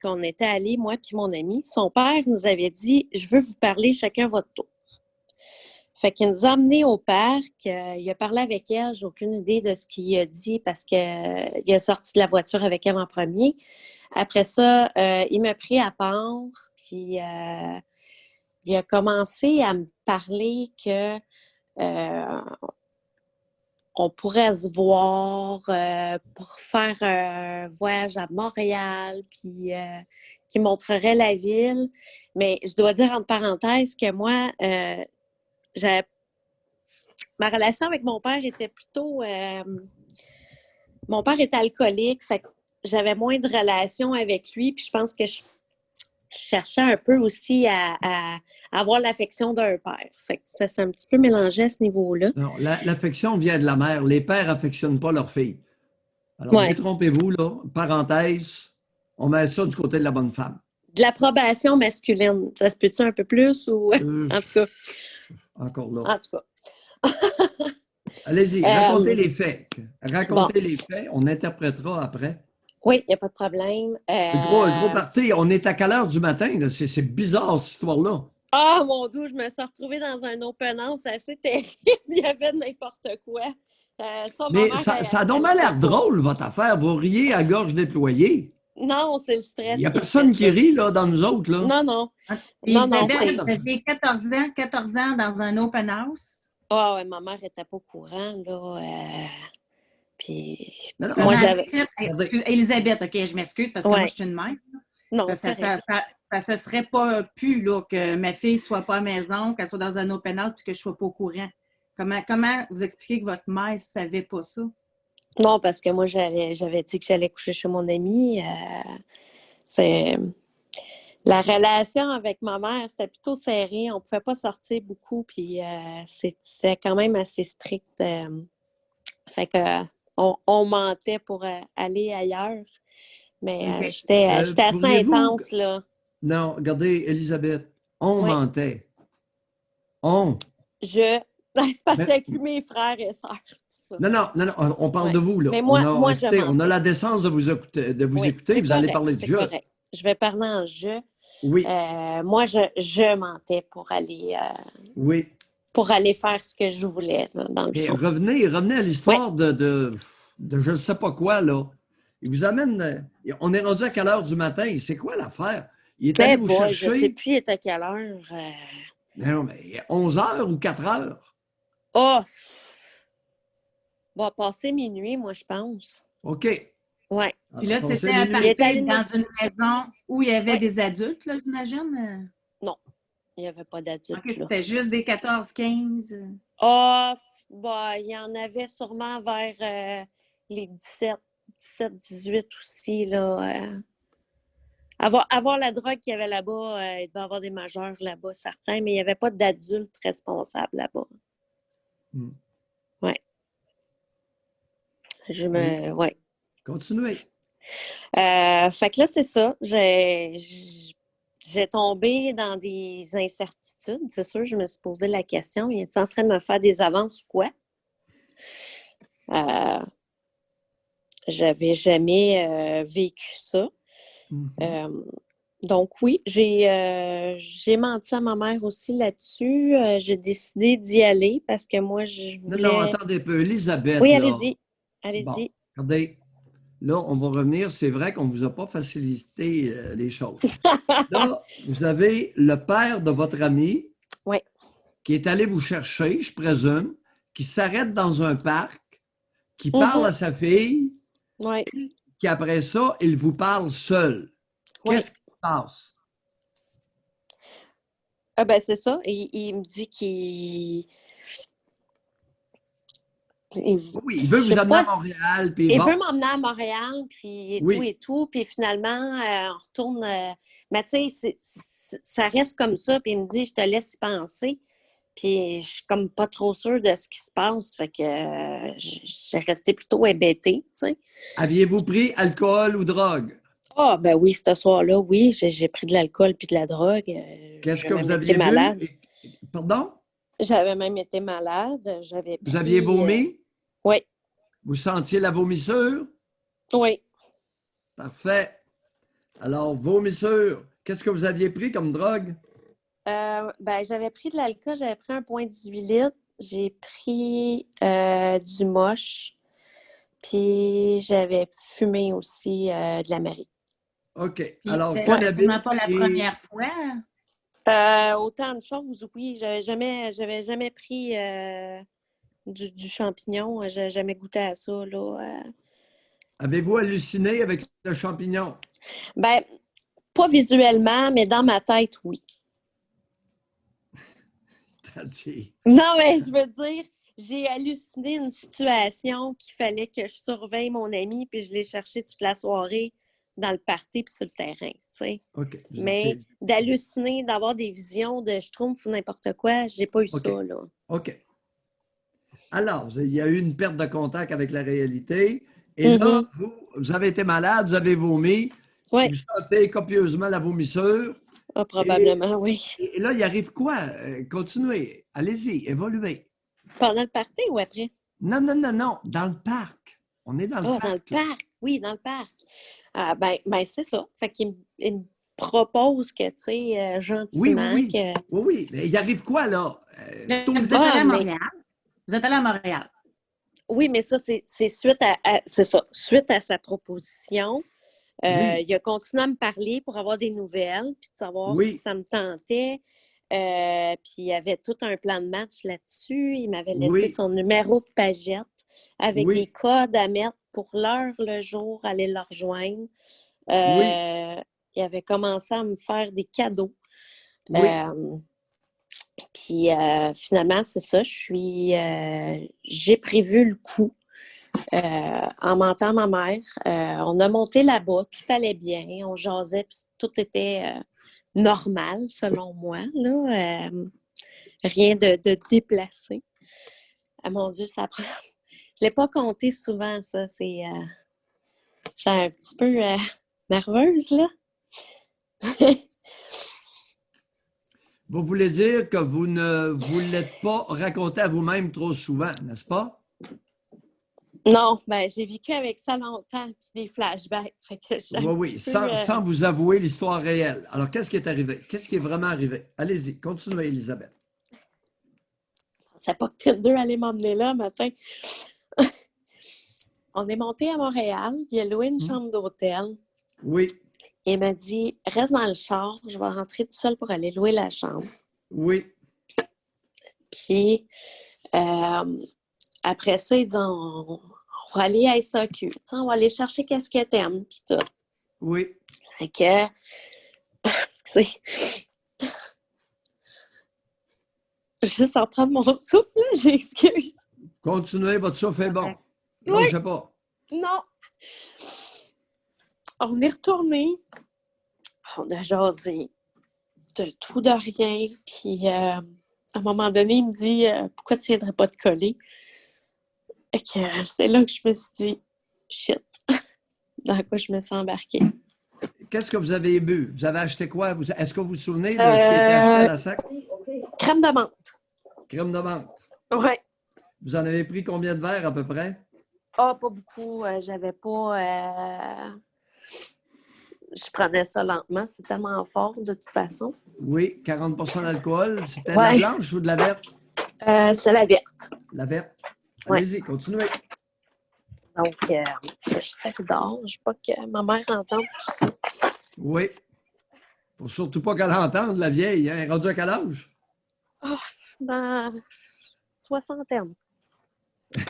qu'on était allés, moi puis mon ami, son père nous avait dit « Je veux vous parler chacun votre tour ». Fait qu'il nous a amenés au parc, il a parlé avec elle, j'ai aucune idée de ce qu'il a dit parce qu'il a sorti de la voiture avec elle en premier. Après ça, il m'a pris à part, puis il a commencé à me parler que on pourrait se voir pour faire un voyage à Montréal, puis qui montrerait la ville. Mais je dois dire entre parenthèses que moi, ma relation avec mon père était plutôt... mon père était alcoolique, fait que j'avais moins de relations avec lui, puis je pense que je cherchais un peu aussi à avoir l'affection d'un père. Fait que ça s'est un petit peu mélangé à ce niveau-là. Non, l'affection vient de la mère. Les pères n'affectionnent pas leurs filles. Alors, Ouais. détrompez-vous, là. Parenthèse, on met ça du côté de la bonne femme. De l'approbation masculine, ça se peut-tu un peu plus? Ou... en tout cas. Encore là. En tout cas. Allez-y, racontez les faits. Racontez les faits, on interprétera après. Oui, il n'y a pas de problème. Le gros party, on est à quelle heure du matin? C'est bizarre, cette histoire-là. Ah, mon Dieu, je me suis retrouvée dans un open house assez terrible. Il y avait de n'importe quoi. Mais ça a donc mal l'air drôle, votre affaire. Vous riez à gorge déployée. Non, c'est le stress. Il n'y a personne qui rit là, dans nous autres. Là. Non, non. Non. Ça fait 14 ans dans un open house. Ah, ouais, ma mère n'était pas au courant, là. Puis, non, moi, j'avais... Elisabeth, OK, je m'excuse parce que moi, je suis une mère. Non, Ça, c'est correct. ça se serait pas pu là, que ma fille soit pas à la maison, qu'elle soit dans un open house puis que je sois pas au courant. Comment vous expliquez que votre mère ne savait pas ça? Non, parce que moi, j'avais dit que j'allais coucher chez mon ami. C'est... La relation avec ma mère, c'était plutôt serré. On ne pouvait pas sortir beaucoup, puis c'était quand même assez strict. Fait que on mentait pour aller ailleurs. Mais OK. j'étais assez Pourriez-vous... intense, là. Non, regardez, Elisabeth, on Oui, mentait. On. C'est parce que Mais- j'inclus mes frères et sœurs, c'est pour ça. non, on parle Ouais. de vous, là. Mais On a, moi, je écoutez, on a mentais. la décence de vous Oui, écouter, c'est vous allez correct, parler de c'est jeu. correct. Je vais parler en jeu. Oui, Moi, je mentais oui. pour aller faire ce que je voulais, là, dans le Mais fond. revenez à Oui. l'histoire de je ne sais pas quoi, là. Il vous amène. On est rendu à quelle heure du matin? C'est quoi l'affaire? Il est allé Ben, vous boy, je sais chercher. plus il est à quelle heure. Non, mais 11 heures ou 4 heures? Oh! Va passer minuit, moi, je pense. OK. Ouais. Puis là, Passez c'était un Il est minuit. allé party dans une maison où il y avait Ouais. des adultes, là, j'imagine. Non, il n'y avait pas OK, d'adultes, là. c'était juste des 14-15. Ah, bah, il y en avait sûrement vers les 17, 18 aussi, là. Avoir la drogue qu'il y avait là-bas, il devait y avoir des majeurs là-bas, certains, mais il n'y avait pas d'adultes responsables là-bas. Hmm. Ouais. Oui. Ouais. Continuez. Fait que là, c'est ça. J'ai tombé dans des incertitudes. C'est sûr, je me suis posé la question, il est en train de me faire des avances ou quoi? J'avais jamais vécu ça. Mhm. Donc oui, j'ai menti à ma mère aussi là-dessus. J'ai décidé d'y aller parce que moi, je Non, voulais... attendez un peu. Elisabeth, Oui, là. allez-y. Bon, Allez-y. regardez. Là, on va revenir. C'est vrai qu'on ne vous a pas facilité les choses. Là, vous avez le père de votre ami Oui. qui est allé vous chercher, je présume, qui s'arrête dans un parc, qui parle Mhm. à sa fille, Oui. qui après ça, il vous parle seul. Oui. Qu'est-ce qui se passe? Ah ben c'est ça. Il me dit qu'il... Oui, il Je veut sais vous amener pas à si... Montréal, puis Il bon, veut m'emmener à Montréal, puis oui. et tout. Puis finalement, on retourne... mais tu sais, ça reste comme ça. Puis il me dit, je te laisse y penser. Puis je suis comme pas trop sûre de ce qui se passe. Fait que j'ai resté plutôt hébétée, tu sais. Aviez-vous pris alcool ou drogue? Ah, ben oui, ce soir-là, oui, j'ai pris de l'alcool puis de la drogue. Qu'est-ce J'ai que vous même été aviez bu? malade. Pardon? J'avais même été malade. J'avais Vous aviez pris... vomi? oui, Vous sentiez la vomissure? oui. Parfait. Alors, vomissure, qu'est-ce que vous aviez pris comme drogue? Ben, j'avais pris de l'alcool, j'avais pris 1,18 litres. J'ai pris du moche. Puis j'avais fumé aussi de la mairie. OK. Puis Alors, c'était cannabis sûrement pas la et... première fois. Autant de choses, oui. J'avais jamais pris du champignon. J'ai jamais goûté à ça, là. Avez-vous halluciné avec le champignon? Ben, pas visuellement, mais dans ma tête, oui. C'est-à-dire... Non, mais je veux dire, j'ai halluciné une situation qu'il fallait que je surveille mon ami, puis je l'ai cherché toute la soirée dans le party puis sur le terrain, tu sais. OK. Vous Mais étiez... d'halluciner, d'avoir des visions de schtroumpf ou n'importe quoi, j'ai pas eu OK. ça, là. OK. Alors, il y a eu une perte de contact avec la réalité. Et là, Mhm. vous avez été malade, vous avez vomi, Oui, vous sentez copieusement la vomissure. ah, Et, probablement, oui. et là, il arrive quoi? Continuez, allez-y, évoluez. Pendant le party ou après? Non, non, non, non, dans le parc. On est dans le Ah, dans le parc, là. parc. Oui, dans le parc. Ah, ben c'est ça. Fait il me propose que, tu sais, Oui, oui, gentiment, oui. que... Oui, oui. Mais il arrive quoi, là? Là, Tôt vous êtes allé Ah, à mais Montréal. Vous êtes allé à Montréal. oui, mais ça, c'est suite c'est ça. Suite à sa proposition, oui, il a continué à me parler pour avoir des nouvelles, puis de savoir si oui, ça me tentait. Puis il y avait tout un plan de match là-dessus. Il m'avait laissé oui, son numéro de pagette avec des oui, codes à mettre pour l'heure, le jour, aller le rejoindre. oui. Euh, il avait commencé à me faire des cadeaux. Oui. Puis finalement, c'est ça, j'ai prévu le coup en mentant à ma mère. On a monté là-bas, tout allait bien, on jasait, puis tout était normal, selon moi, là. Rien de déplacé. Ah, mon Dieu, ça prend... Je ne l'ai pas compté souvent, ça. C'est... Je suis un petit peu nerveuse, là. Vous voulez dire que vous ne vous l'êtes pas raconté à vous-même trop souvent, n'est-ce pas? Non, ben j'ai vécu avec ça longtemps, puis des flashbacks. Fait que je suis un Oui, petit oui, peu... sans vous avouer l'histoire réelle. Alors, qu'est-ce qui est arrivé? Qu'est-ce qui est vraiment arrivé? Allez-y, continuez, Elisabeth. Je pensais pas que Tinder allait m'emmener là, matin. On est monté à Montréal, il a loué une chambre d'hôtel. Oui, Il m'a dit, reste dans le char, je vais rentrer tout seul pour aller louer la chambre. oui, Puis, après ça, il dit, on va aller à SAQ. Tu sais, on va aller chercher qu'est-ce que t'aimes, puis tout. oui. Fait que, excusez, juste en prendre mon souffle, là, j'excuse. Continuez, votre souffle est bon. Oui. Non, je sais pas. Non. On est retourné. On a jasé de tout, de rien. Puis, à un moment donné, il me dit, pourquoi tu ne viendrais pas te coller? Et que c'est là que je me suis dit, shit, dans quoi je me suis embarquée. Qu'est-ce que vous avez bu? Vous avez acheté quoi? Est-ce que vous vous souvenez de ce qui était acheté à la SAC? Crème de menthe. Crème de menthe. Oui. Vous en avez pris combien de verres à peu près? Ah, pas beaucoup. J'avais pas... Je prenais ça lentement. C'est tellement fort, de toute façon. Oui, 40 d'alcool. C'était de Ouais. la blanche ou de la verte? C'était la verte. La verte. Ouais. Allez-y, continuez. Donc, je sais que dehors. Je veux pas que ma mère entende tout ça. Oui. Faut surtout pas qu'elle entende, la vieille. Hein? Elle est rendue à quel âge? Oh, dans soixantaine.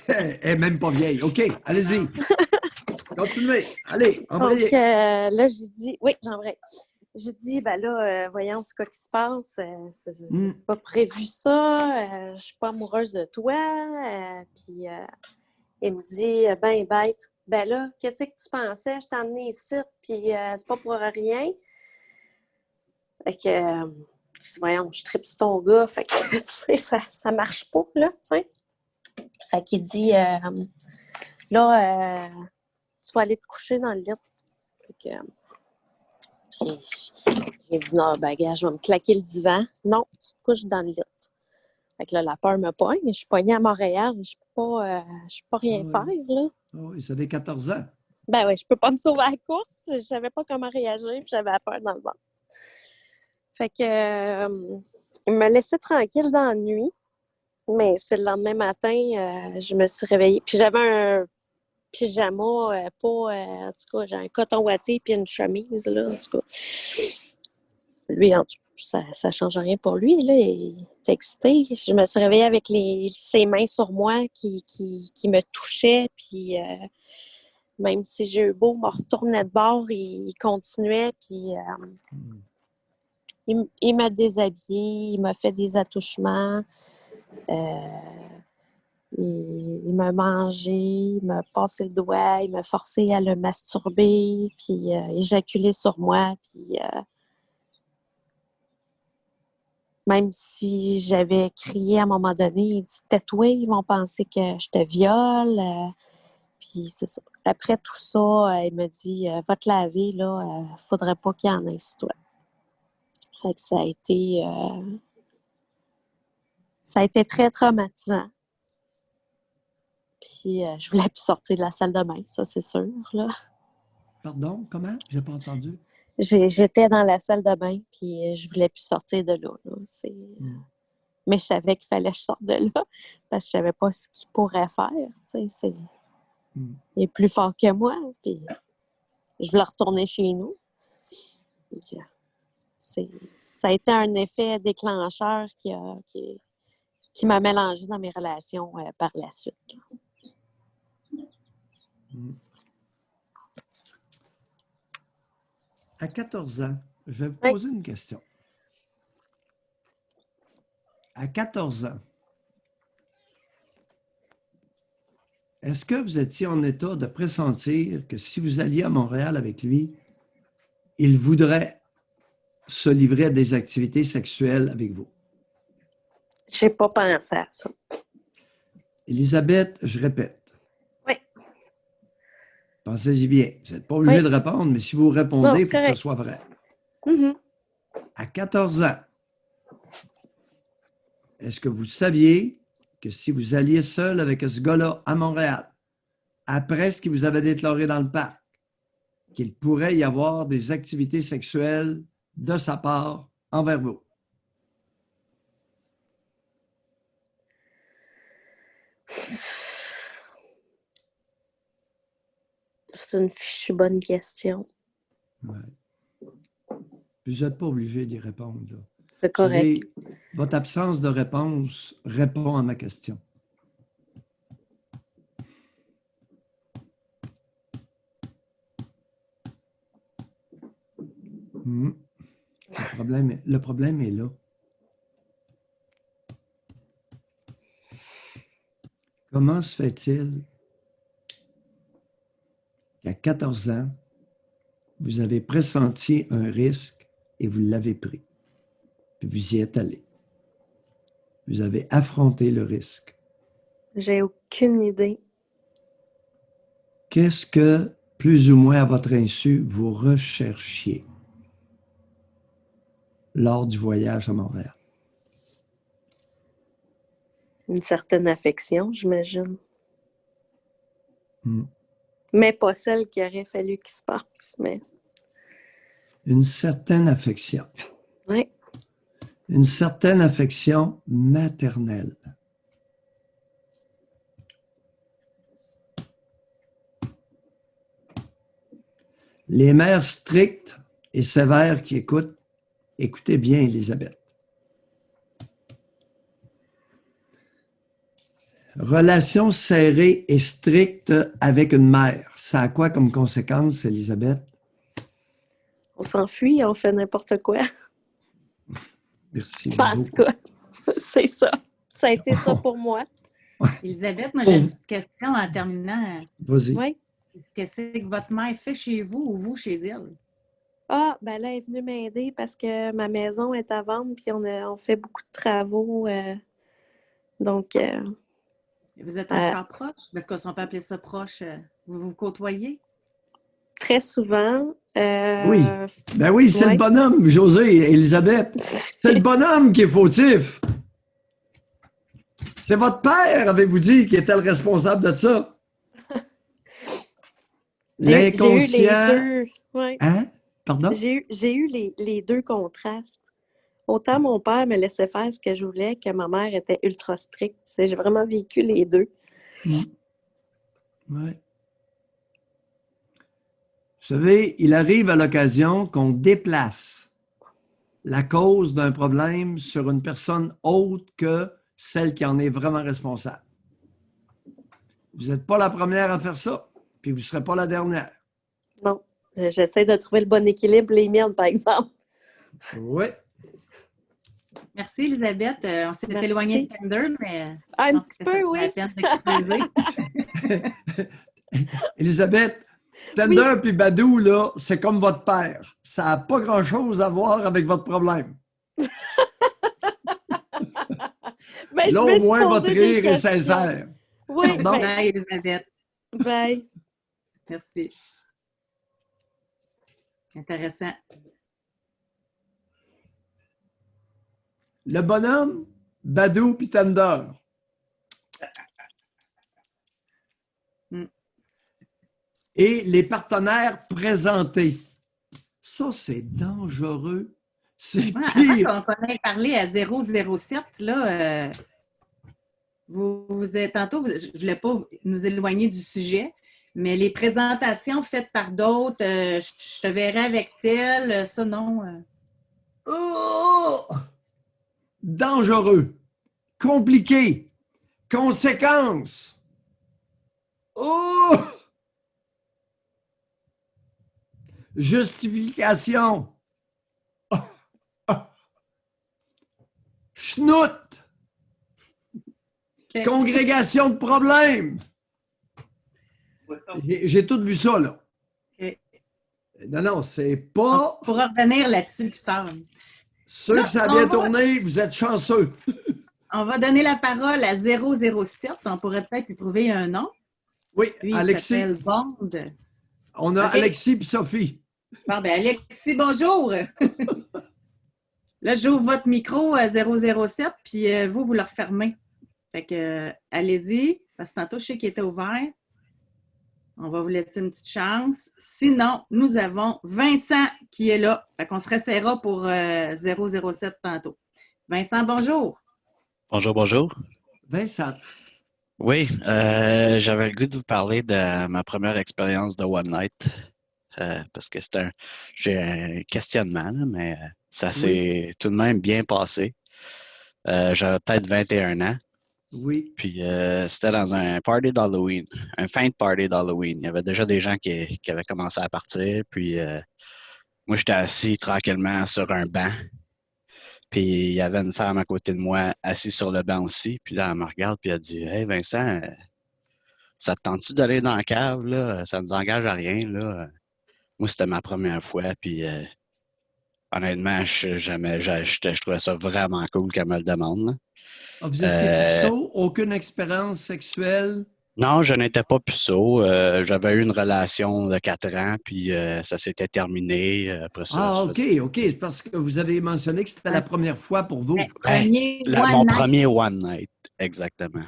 Elle est même pas vieille. OK, allez-y. Continuez. Allez, embrayez. Donc, là, j'ai dit... Oui, j'embraye. J'ai dit, ben là, voyons ce qui se passe. C'est pas prévu ça. Je suis pas amoureuse de toi. Puis, il me dit, ben bête. Ben là, qu'est-ce que tu pensais? Je t'ai emmené ici, puis c'est pas pour rien. Fait que, je dis, voyons, je tripe sur ton gars. Fait que, tu sais, ça marche pas, là, tu sais. Fait qu'il dit, là, tu vas aller te coucher dans le lit. Fait que, j'ai dit, non, ben, gars, je vais me claquer le divan. Non, tu te couches dans le lit. Fait que là, la peur me pogne. Je suis pognée à Montréal. Je peux pas rien faire, là. Oh, vous avez 14 ans. Ben oui, je peux pas me sauver à la course. Je savais pas comment réagir, puis j'avais la peur dans le ventre. Fait que, il me laissait tranquille dans la nuit. Mais c'est le lendemain matin, je me suis réveillée. Puis j'avais un pyjama, en tout cas, j'ai un coton ouaté puis une chemise, là, en tout cas. Lui, en tout cas, ça change rien pour lui, là. Il est excité. Je me suis réveillée avec ses mains sur moi qui me touchaient, puis même si j'ai eu beau me retourner de bord, il continuait, puis il m'a déshabillée, il m'a fait des attouchements, il m'a mangé, il m'a passé le doigt, il m'a forcé à le masturber, puis éjaculer sur moi, puis même si j'avais crié à un moment donné, il dit « Tais-toi, ils vont penser que je te viole. » Puis c'est ça. Après tout ça, il m'a dit « Va te laver, là, faudrait pas qu'il y en ait sur toi. » Fait que ça a été très traumatisant. Puis je voulais plus sortir de la salle de bain, ça c'est sûr, là. Pardon, comment? J'ai pas entendu. J'étais dans la salle de bain, puis je voulais plus sortir de là. Mais je savais qu'il fallait que je sorte de là, parce que je savais pas ce qu'il pourrait faire. Tu sais, il est plus fort que moi, puis je voulais retourner chez nous. Donc, ça a été un effet déclencheur qui m'a mélangé dans mes relations par la suite. À 14 ans, je vais vous Oui. poser une question. À 14 ans, est-ce que vous étiez en état de pressentir que si vous alliez à Montréal avec lui, il voudrait se livrer à des activités sexuelles avec vous? Je n'ai pas pensé à ça. Élisabeth, je répète. Oui. Pensez-y bien. Vous n'êtes pas obligé Oui. de répondre, mais si vous répondez, Non, il c'est faut que ce correct. soit vrai. Mhm. À 14 ans, est-ce que vous saviez que si vous alliez seul avec ce gars-là à Montréal, après ce qu'il vous avait déclaré dans le parc, qu'il pourrait y avoir des activités sexuelles de sa part envers vous? C'est une fichue bonne question. Ouais. Vous n'êtes pas obligé d'y répondre, là. C'est Vous correct. savez, votre absence de réponse répond à ma question. Hmm. Le problème est là. Comment se fait-il qu'à 14 ans, vous avez pressenti un risque et vous l'avez pris? Puis vous y êtes allé. Vous avez affronté le risque. J'ai aucune idée. Qu'est-ce que, plus ou moins à votre insu, vous recherchiez lors du voyage à Montréal? Une certaine affection, j'imagine. Hmm. Mais pas celle qu'il aurait fallu qu'il se passe. Mais Une certaine affection. oui. Une certaine affection maternelle. Les mères strictes et sévères qui écoutent, écoutez bien, Élisabeth. Relation serrée et stricte avec une mère. Ça a quoi comme conséquence, Élisabeth? On s'enfuit, on fait n'importe quoi. Merci En tout beaucoup. cas, c'est ça. Ça a été ça pour moi. Elisabeth, moi, j'ai une petite question en terminant. Vas-y. Oui. Qu'est-ce que c'est que votre mère fait chez vous ou vous chez elle? Ah, ben là, elle est venue m'aider parce que ma maison est à vendre puis on fait beaucoup de travaux. Donc, Vous êtes encore proche? Parce qu'on peut appeler ça proche. Vous vous côtoyez? très souvent. Oui. Ben oui, c'est ouais. le bonhomme, José, Élisabeth. C'est le bonhomme qui est fautif. C'est votre père, avez-vous dit, qui était le responsable de ça? J'ai eu les L'inconscient. deux. Ouais. Hein? Pardon? J'ai eu les deux contrastes. Autant mon père me laissait faire ce que je voulais que ma mère était ultra stricte. J'ai vraiment vécu les deux. Oui. Vous savez, il arrive à l'occasion qu'on déplace la cause d'un problème sur une personne autre que celle qui en est vraiment responsable. Vous n'êtes pas la première à faire ça, puis vous ne serez pas la dernière. Non. J'essaie de trouver le bon équilibre, les miennes, par exemple. Oui. Merci, Elisabeth. On s'est Merci. éloigné de Tinder, mais Un je pense petit que peu, ça vaut oui. la peine de creuser. Élisabeth, Tinder puis Badou, là, c'est comme votre père. Ça n'a pas grand-chose à voir avec votre problème. Ben, Là, au moins, votre rire est sincère. Oui, Pardon? Bye, Elisabeth. Bye. Merci. Intéressant. Le bonhomme, Badou puis Tinder. Et les partenaires présentés. Ça, c'est dangereux. C'est pire. Avant qu'on ait parlé à 007, là, vous êtes tantôt, je ne voulais pas nous éloigner du sujet, mais les présentations faites par d'autres, je te verrai avec tel, ça non. Oh! Dangereux. Compliqué. Conséquences. Oh! Justification. Schnout. OK. Congrégation de problèmes. J'ai tout vu ça, là. OK. Non, c'est On pas... pourra revenir là-dessus plus tard. Ceux Là, que ça a on bien va- tourné, vous êtes chanceux. On va donner la parole à 007. On pourrait peut-être lui trouver un nom. Oui, Lui, il Alexis. s'appelle Bond. On a OK. Alexis et Sophie. Bon, ben Alexis, bonjour. Là, j'ouvre votre micro 007, puis vous le refermez. Fait que, allez-y, parce que tantôt, je sais qu'il était ouvert. On va vous laisser une petite chance. Sinon, nous avons Vincent qui est là. Fait qu'on se resserrera pour 007 tantôt. Vincent, bonjour. Bonjour, bonjour. Vincent. Oui, j'avais le goût de vous parler de ma première expérience de One Night. Parce que j'ai un questionnement, là, mais ça s'est tout de même bien passé. J'avais peut-être 21 ans. Oui. Puis c'était dans un party d'Halloween, un fin de party d'Halloween. Il y avait déjà des gens qui avaient commencé à partir. Puis moi, j'étais assis tranquillement sur un banc. Puis il y avait une femme à côté de moi assise sur le banc aussi. Puis là, elle me regarde puis elle dit « Hey Vincent, ça te tente-tu d'aller dans la cave, là? Ça nous engage à rien, là. » Moi, c'était ma première fois. Puis honnêtement, je trouvais ça vraiment cool qu'elle me le demande, là. Ah, vous étiez puceau, aucune expérience sexuelle? Non, je n'étais pas puceau. J'avais eu une relation de 4 ans, puis ça s'était terminé. Après ça, Ah, OK. C'est parce que vous avez mentionné que c'était la première fois pour vous. Mon premier One Night, exactement.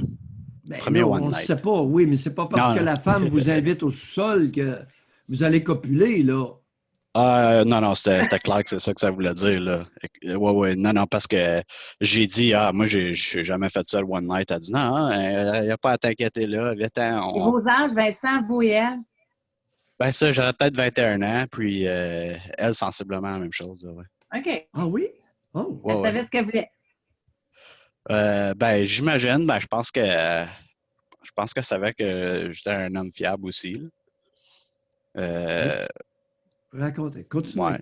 Ben, Premier non, One on ne Night. sait pas, oui, mais c'est pas parce que la femme vous invite au sous-sol que vous allez copuler, là. Non, c'était clair que c'est ça que ça voulait dire, là. Ouais, non, parce que j'ai dit, moi, j'ai jamais fait ça le One Night. Elle a dit, non, il n'y a pas à t'inquiéter là. Et vos âges, Vincent, vous et elle? Ben ça, j'aurais peut-être 21 ans, puis elle, sensiblement la même chose, là, ouais. OK. Ah oui? Oh. Elle savait ce qu'elle voulait. Ben, j'imagine, je pense que elle savait que j'étais un homme fiable aussi, là. Racontez, continuez. Ouais.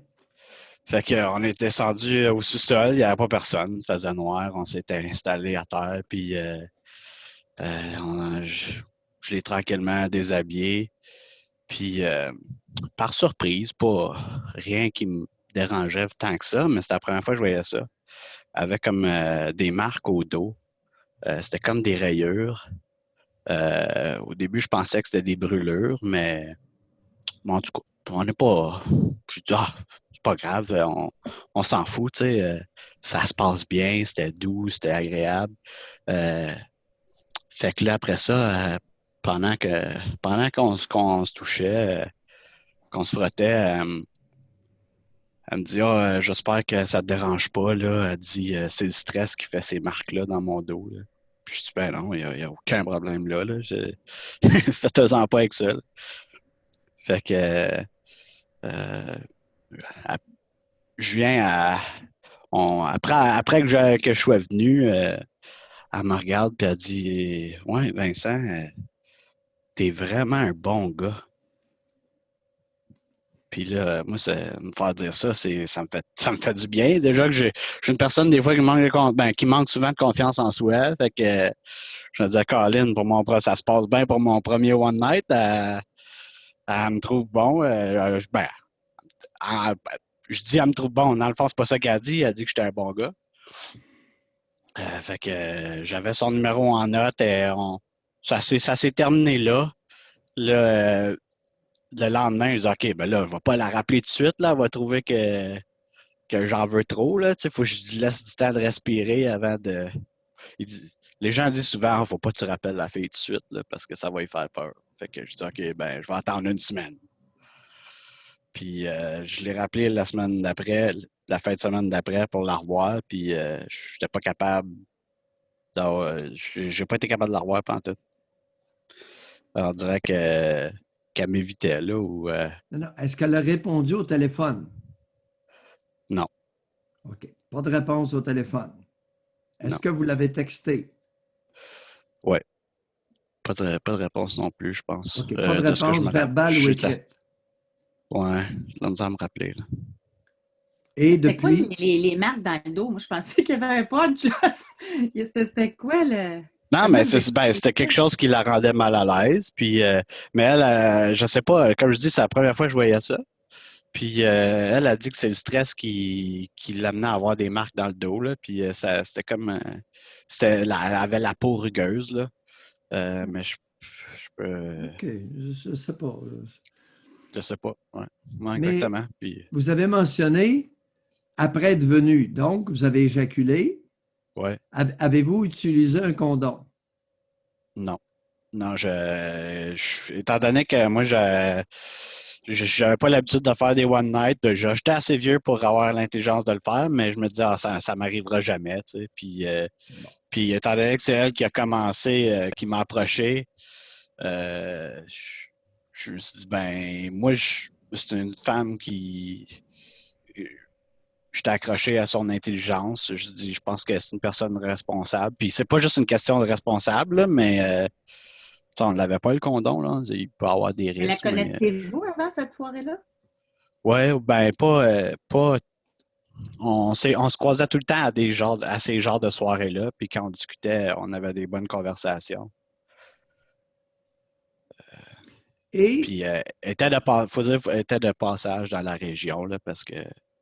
Fait qu'on était descendu au sous-sol, il n'y avait pas personne, il faisait noir, on s'était installé à terre, puis je l'ai tranquillement déshabillé. Puis par surprise, pas rien qui me dérangeait tant que ça, mais c'était la première fois que je voyais ça. Avec comme des marques au dos. C'était comme des rayures. Au début, je pensais que c'était des brûlures, mais bon, en tout cas, on n'est pas. Je dis, c'est pas grave, on s'en fout, tu sais. Ça se passe bien, c'était doux, c'était agréable. Fait que là, après ça, pendant qu'on se touchait, qu'on se frottait, elle me dit, j'espère que ça te dérange pas, là. Elle dit, c'est le stress qui fait ces marques-là dans mon dos, là. Puis je dis, ben non, il n'y a aucun problème là. Faites-en pas avec ça, là. Fait que je viens après que je sois venu, elle me regarde et elle dit, ouais, Vincent, t'es vraiment un bon gars. Puis là, moi, me faire dire ça, ça me fait du bien. Déjà que je suis une personne, des fois, qui manque souvent de confiance en soi. Fait que je me disais, Colin, ça se passe bien pour mon premier One Night. Elle me trouve bon. Je dis, elle me trouve bon. Dans le fond, c'est pas ça qu'elle a dit. Elle a dit que j'étais un bon gars. Fait que j'avais son numéro en note et ça s'est terminé là. Là, le lendemain, je dis, OK, ben là, je vais pas la rappeler tout de suite. Là, elle va trouver que j'en veux trop. Il faut que je lui laisse du temps de respirer avant de. Les gens disent souvent, faut pas que tu rappelles la fille tout de suite là, parce que ça va lui faire peur. Fait que je dis, OK, ben, je vais attendre une semaine. Puis je l'ai rappelé la semaine d'après, la fin de semaine d'après pour la revoir. Puis je n'étais pas capable. J'ai pas été capable de la revoir pendant tout. Alors, on dirait qu'elle m'évitait là. Non. Est-ce qu'elle a répondu au téléphone? Non. OK. Pas de réponse au téléphone. Est-ce que vous l'avez texté? Oui. Pas de réponse non plus, je pense. OK. Pas de réponse verbale ou écrite? Ouais, j'ai de me rappeler. Là. Et C'était quoi depuis, les marques dans le dos? Moi, je pensais qu'il y avait un punch, là. C'était quoi le. Non, Comment mais vous expliquez c'était quelque ça? chose qui la rendait mal à l'aise. Puis, mais elle, je sais pas, comme je dis, c'est la première fois que je voyais ça. Puis elle a dit que c'est le stress qui l'amenait à avoir des marques dans le dos. Là. Puis c'était comme elle avait la peau rugueuse. Là. Mais je peux. OK, je ne sais pas. Je sais pas. Ouais. Ouais, Mais exactement. Puis vous avez mentionné, après être venu, donc vous avez éjaculé. ouais. Avez-vous utilisé un condom? Non. Non, étant donné que moi, j'avais pas l'habitude de faire des one night, j'étais assez vieux pour avoir l'intelligence de le faire, mais je me disais, ça m'arrivera jamais, tu sais. Puis étant donné que c'est elle qui a commencé, qui m'a approché, je me suis dit, ben, moi, c'est une femme qui. J'étais accroché à son intelligence. Je dis, je pense que c'est une personne responsable. Puis c'est pas juste une question de responsable, là, mais on ne l'avait pas le condom, là. Il peut y avoir des Mais la risques, mais connaissiez-vous avant cette soirée-là? ouais, ben pas. On se croisait tout le temps à ces genres de soirées-là. Puis quand on discutait, on avait des bonnes conversations. Et Puis faut dire, elle était de passage dans la région là, parce que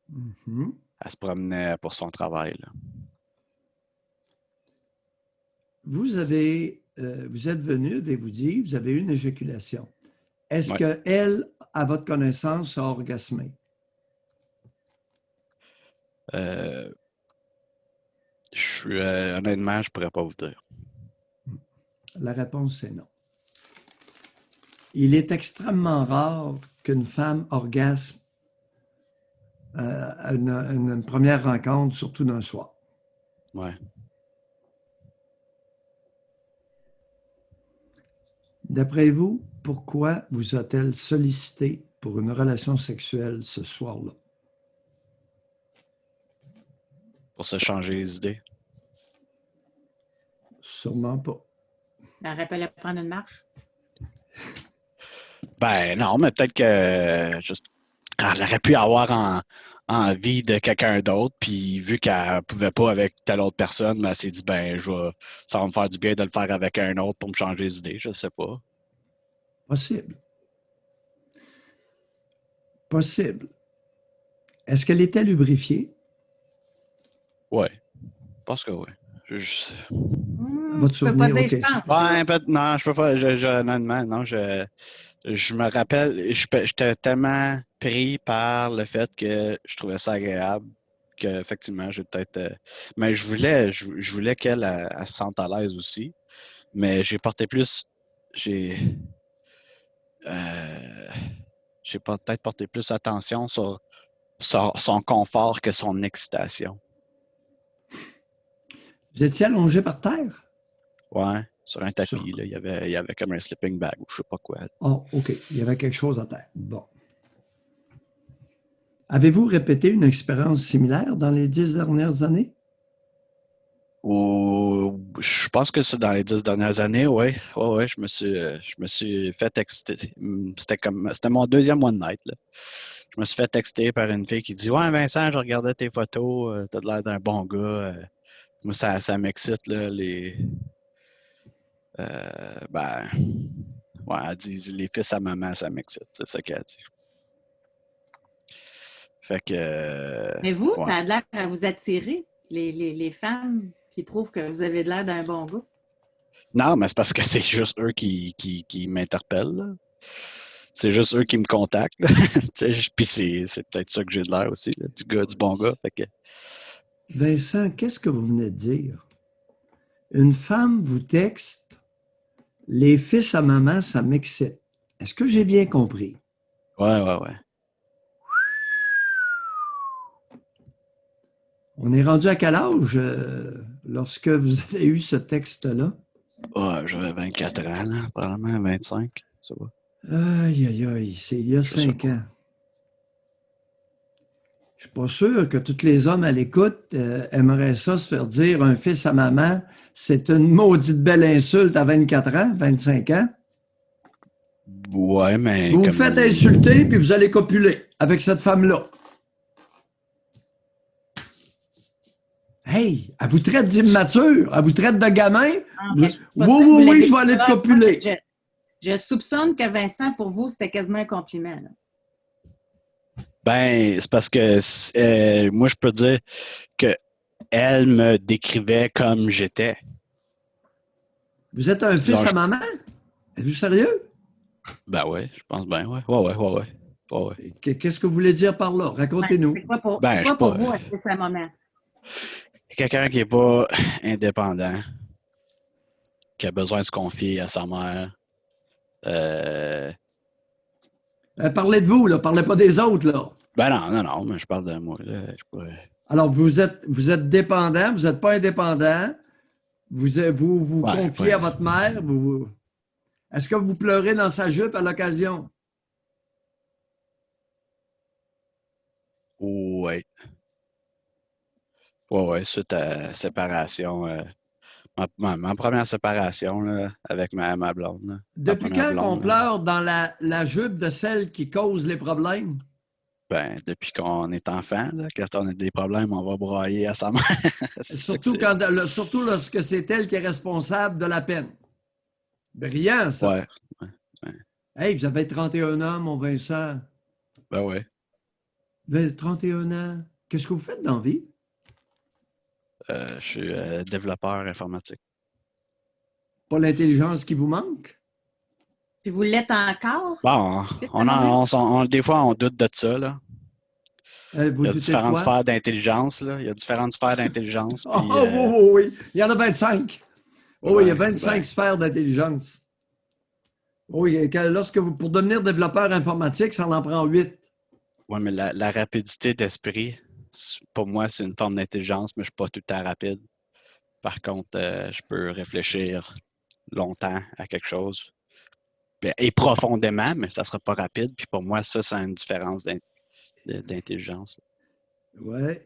Mhm. elle se promenait pour son travail. Là. Vous êtes venu, avez-vous dit, vous avez eu une éjaculation. Est-ce Ouais. qu'elle, à votre connaissance, a orgasmé? Honnêtement, je ne pourrais pas vous dire. La réponse, c'est non. Il est extrêmement rare qu'une femme orgasme à une première rencontre, surtout d'un soir. Ouais. D'après vous, pourquoi vous a-t-elle sollicité pour une relation sexuelle ce soir-là? Pour se changer les idées. Sûrement pas. Elle rappelait prendre une marche? Ben non, mais peut-être que juste elle aurait pu avoir envie de quelqu'un d'autre, puis vu qu'elle ne pouvait pas avec telle autre personne, ben, elle s'est dit ben ça va me faire du bien de le faire avec un autre pour me changer les idées, je sais pas. Possible. Possible. Est-ce qu'elle était lubrifiée? Ouais. Je pense que oui. Votre Je peux pas souvenir, dire, OK. je pense. Ouais, non, je peux pas. Honnêtement, non, je me rappelle, j'étais tellement pris par le fait que je trouvais ça agréable qu'effectivement, j'ai peut-être. Mais je voulais qu'elle elle se sente à l'aise aussi. Mais j'ai porté plus. J'ai. J'ai peut-être porté plus attention sur son confort que son excitation. Vous étiez allongé par terre? Ouais, sur un tapis, là, il y avait comme un sleeping bag ou je sais pas quoi. Oh, OK. Il y avait quelque chose à terre. Bon. Avez-vous répété une expérience similaire dans les 10 dernières années? Je pense que c'est dans les 10 dernières années, oui. Ouais, je me suis fait texter. C'était mon deuxième one night, là. Je me suis fait texter par une fille qui dit ouais, Vincent, je regardais tes photos, t'as l'air d'un bon gars. Moi, ça m'excite, là, ben. Ouais, elle dit les fils à maman, ça m'excite. C'est ça qu'elle dit. Fait que. Mais vous, ouais. ça a l'air à vous attirer, les femmes qui trouvent que vous avez l'air d'un bon gars. Non, mais c'est parce que c'est juste eux qui m'interpellent, là. C'est juste eux qui me contactent. Puis c'est peut-être ça que j'ai de l'air aussi, là, du bon gars. Fait que... Vincent, qu'est-ce que vous venez de dire? Une femme vous texte « Les fils à maman, ça m'excite ». Est-ce que j'ai bien compris? Ouais. On est rendu à quel âge lorsque vous avez eu ce texte-là? Ouais, j'avais 24 ans, là, probablement 25. Ça va. Aïe, c'est il y a 5 ans. Je suis pas sûr que tous les hommes à l'écoute aimeraient ça, se faire dire un fils à maman, c'est une maudite belle insulte à 24 ans, 25 ans. Ouais, mais. Vous vous faites insulter, puis vous allez copuler avec cette femme-là. Hey, elle vous traite d'immature, elle vous traite de gamin. Ah, mais je suis pas Oui, sûre que vous oui, l'avez oui, je vais aller te dit. copuler. Je soupçonne que Vincent, pour vous, c'était quasiment un compliment. Là. Ben, c'est parce que moi, je peux dire que elle me décrivait comme j'étais. Vous êtes un fils à maman? Êtes-vous sérieux? Ben ouais, je pense bien, ouais. Ouais. Qu'est-ce que vous voulez dire par là? Racontez-nous. C'est quoi pour, Ben, c'est je quoi sais pour pas. vous, un fils à maman? Quelqu'un qui n'est pas indépendant, qui a besoin de se confier à sa mère. Parlez de vous, là. Parlez pas des autres, là. Ben non, mais je parle de moi. Là. Alors, vous êtes dépendant, vous n'êtes pas indépendant. Vous confiez à votre mère. Est-ce que vous pleurez dans sa jupe à l'occasion? Ouais. Ouais, suite à séparation. Ma première séparation là, avec ma blonde. Là. Depuis quand on pleure dans la jupe de celle qui cause les problèmes? Ben, depuis qu'on est enfant, là, quand on a des problèmes, on va broyer à sa mère. Surtout lorsque c'est elle qui est responsable de la peine. Brillant, ça. Ouais. Hey, vous avez 31 ans, mon Vincent. Ben ouais. Vous avez 31 ans. Qu'est-ce que vous faites dans la vie? Je suis développeur informatique. Pas l'intelligence qui vous manque? Si vous l'êtes encore? Bon, des fois, on doute de ça. Là. Il y a différentes sphères d'intelligence. Là. Il y a différentes sphères d'intelligence. Oui. Il y en a 25. Oui, il y a 25 sphères d'intelligence. Oui, pour devenir développeur informatique, ça en prend 8. Oui, mais la rapidité d'esprit, pour moi, c'est une forme d'intelligence, mais je ne suis pas tout le temps rapide. Par contre, je peux réfléchir longtemps à quelque chose. Et profondément, mais ça ne sera pas rapide. Puis pour moi, ça, c'est une différence d'intelligence. Oui.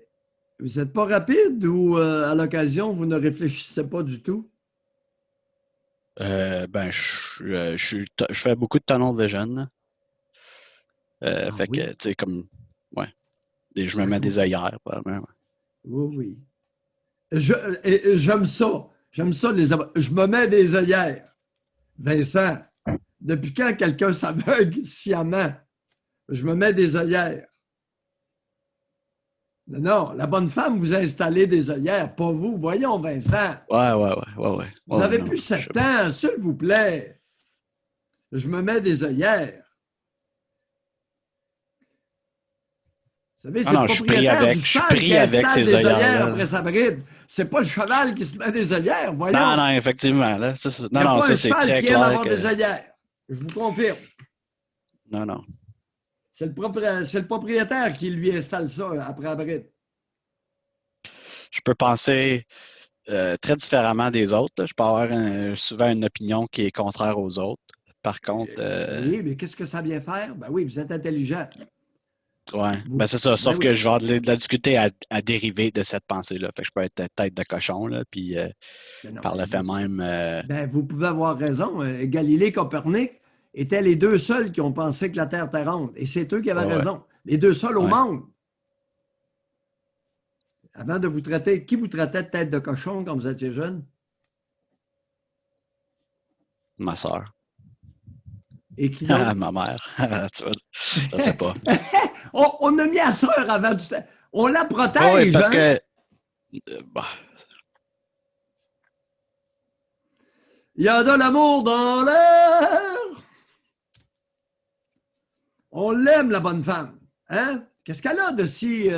Vous n'êtes pas rapide ou à l'occasion, vous ne réfléchissez pas du tout? Je fais beaucoup de tunnel vision. Fait que, tu sais, comme, ouais. Je me mets des œillères, probablement. Oui. J'aime ça. J'aime ça, je me mets des œillères. Vincent, depuis quand quelqu'un s'aveugle sciemment? Je me mets des œillères. Non, la bonne femme vous a installé des œillères, pas vous. Voyons, Vincent. Ouais. Vous avez plus 7 ans, s'il vous plaît. Je me mets des œillères. Vous savez, c'est le propriétaire du cheval qui installe des œillères après sa bride. C'est pas le cheval qui se met des œillères, voyons. Non, effectivement. Là, ça, c'est très clair. Avoir des œillères. Je vous confirme. Non. C'est le propriétaire qui lui installe ça après la bride. Je peux penser très différemment des autres. Là. Je peux avoir souvent une opinion qui est contraire aux autres. Par contre... Oui, mais qu'est-ce que ça vient faire? Ben oui, vous êtes intelligent. Oui, ben c'est ça. Sauf que je vais de la discuter à dériver de cette pensée-là. Fait que je peux être tête de cochon, là, puis par le fait même... Ben, vous pouvez avoir raison. Galilée, Copernic étaient les deux seuls qui ont pensé que la Terre était ronde. Et c'est eux qui avaient raison. Les deux seuls au monde. Avant de vous traiter, qui vous traitait de tête de cochon quand vous étiez jeune? Ma soeur. Et qui ma mère. Tu vois, je sais pas. On a mis la soeur avant du temps. On la protège. Oui, parce que... Il y a de l'amour dans l'air. On l'aime, la bonne femme. Hein? Qu'est-ce qu'elle a de si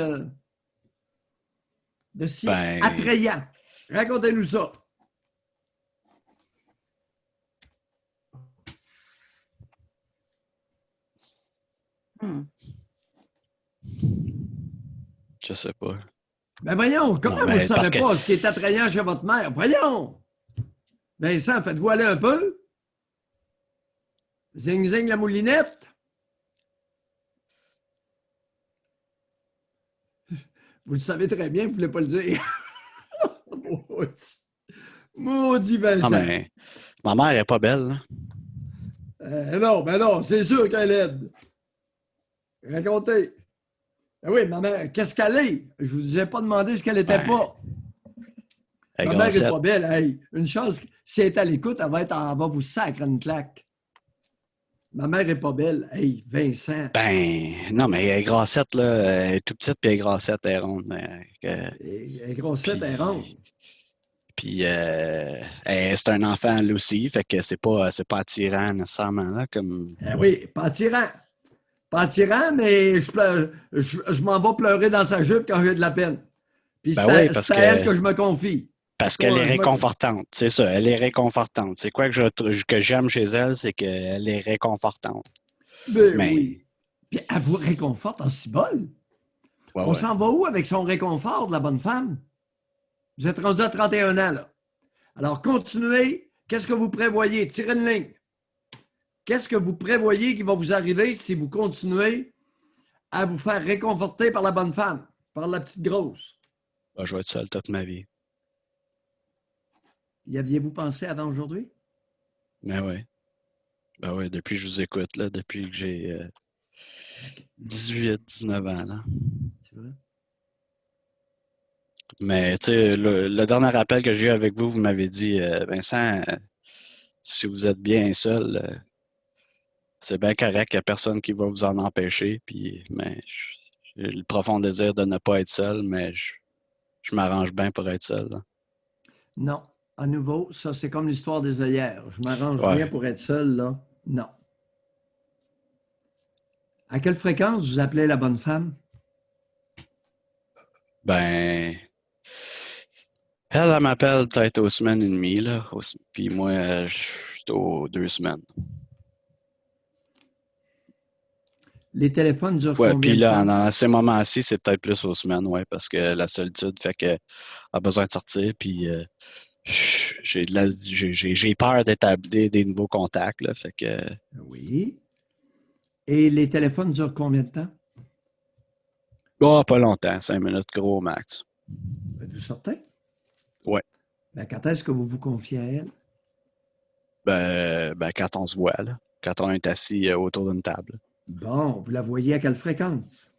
attrayant? Racontez-nous ça. Je sais pas. Ben voyons, comment vous ne savez pas ce qui est attrayant chez votre mère? Voyons! Vincent, faites-vous aller un peu? Zing-zing la moulinette? Vous le savez très bien, vous ne voulez pas le dire. Maudit Vincent. Non, mais ma mère n'est pas belle. Ben non, c'est sûr qu'elle aide. Racontez. Ben oui, ma mère, qu'est-ce qu'elle est? Je vous ai pas demandé ce qu'elle était Ben, pas. elle est Ma mère est grossette. pas belle. Hey, une chance, si elle est à l'écoute, elle va vous sacrer une claque. Ma mère est pas belle. Hey, Vincent. Ben, non, mais elle est grossette, là. Elle est tout petite, puis elle est grossette, elle est ronde. Elle est grossette, elle est ronde. Puis c'est un enfant, elle aussi, fait que c'est pas attirant nécessairement, là, comme... Eh oui, pas attirant. Pas attirant, mais je m'en vais pleurer dans sa jupe quand j'ai de la peine. Puis Ben oui, c'est à elle que je me confie. parce Pas- qu'elle est je me- réconfortante, c'est ça, elle est réconfortante. C'est quoi que j'aime chez elle, c'est qu'elle est réconfortante. Ben Mais, oui. Puis elle vous réconforte en cibole. ouais, On ouais. s'en va où avec son réconfort de la bonne femme? Vous êtes rendu à 31 ans, là. Alors, continuez. Qu'est-ce que vous prévoyez? Tirez une ligne. Qu'est-ce que vous prévoyez qui va vous arriver si vous continuez à vous faire réconforter par la bonne femme, par la petite grosse? Ben, je vais être seul toute ma vie. Y aviez-vous pensé avant aujourd'hui? Ben oui. Ben oui, depuis que je vous écoute, là, depuis que j'ai 18, 19 ans, là. C'est vrai? Mais, tu sais, le dernier appel que j'ai eu avec vous, vous m'avez dit, Vincent, si vous êtes bien seul, c'est bien correct, il n'y a personne qui va vous en empêcher. Puis, mais j'ai le profond désir de ne pas être seul, mais je m'arrange bien pour être seul, là. Non. À nouveau, ça, c'est comme l'histoire des œillères. Je m'arrange Ouais. bien pour être seul, là. Non. À quelle fréquence vous appelez la bonne femme? Ben, elle m'appelle peut-être aux semaines et demie, là. Puis moi, je suis aux 2 semaines. Les téléphones durent Ouais, combien puis de là, temps? dans ces moments-ci, c'est peut-être plus aux semaines, ouais, parce que la solitude fait qu'elle a besoin de sortir, puis j'ai peur d'établir des nouveaux contacts, là, fait que Oui. Et les téléphones durent combien de temps? pas longtemps, 5 minutes gros max. Êtes-vous certain? Ouais. Ben, quand est-ce que vous vous confiez à elle? Ben, quand on se voit, là, quand on est assis autour d'une table. Bon, vous la voyez à quelle fréquence?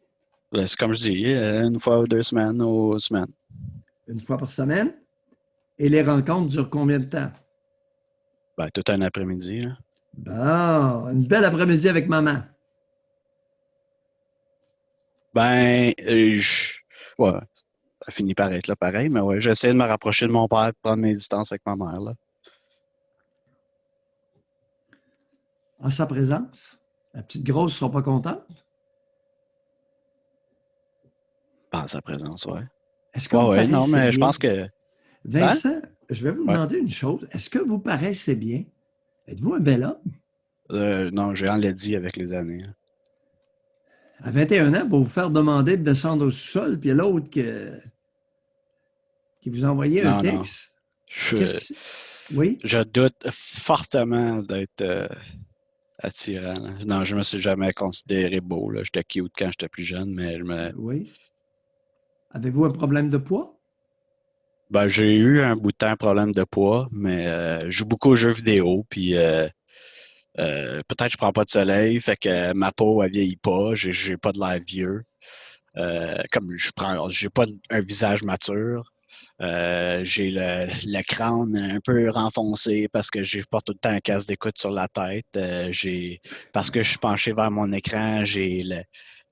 Là, c'est comme je dis, une fois ou 2 semaines aux semaines. Une fois par semaine? Et les rencontres durent combien de temps? Ben, tout un après-midi, là. Bon, une belle après-midi avec maman. Ben, ouais, ça finit par être là pareil, mais ouais, j'essaie de me rapprocher de mon père, de prendre mes distances avec ma mère, là. En sa présence, la petite grosse ne sera pas contente? Par sa présence, ouais. Est-ce que Ouais, vous ouais, non, paraissez mais je bien? pense que. Vincent, je vais vous Ouais. demander une chose. Est-ce que vous paraissez bien? Êtes-vous un bel homme? Non, j'ai enlaidi avec les années, là. À 21 ans, pour vous faire demander de descendre au sous-sol, puis il y a l'autre qui vous envoyait un Non, non. texte. Qu'est-ce que c'est? Oui? Je doute fortement d'être attirant, là. Non, je me suis jamais considéré beau, là. J'étais cute quand j'étais plus jeune, mais Oui. Avez-vous un problème de poids? ben, j'ai eu un bout de temps un problème de poids, mais je joue beaucoup aux jeux vidéo, puis peut-être que je prends pas de soleil, fait que ma peau, elle vieillit pas, j'ai pas de l'air vieux. Comme j'ai pas un visage mature. J'ai le crâne un peu renfoncé parce que j'ai pas tout le temps un casque d'écoute sur la tête. Parce que je suis penché vers mon écran, j'ai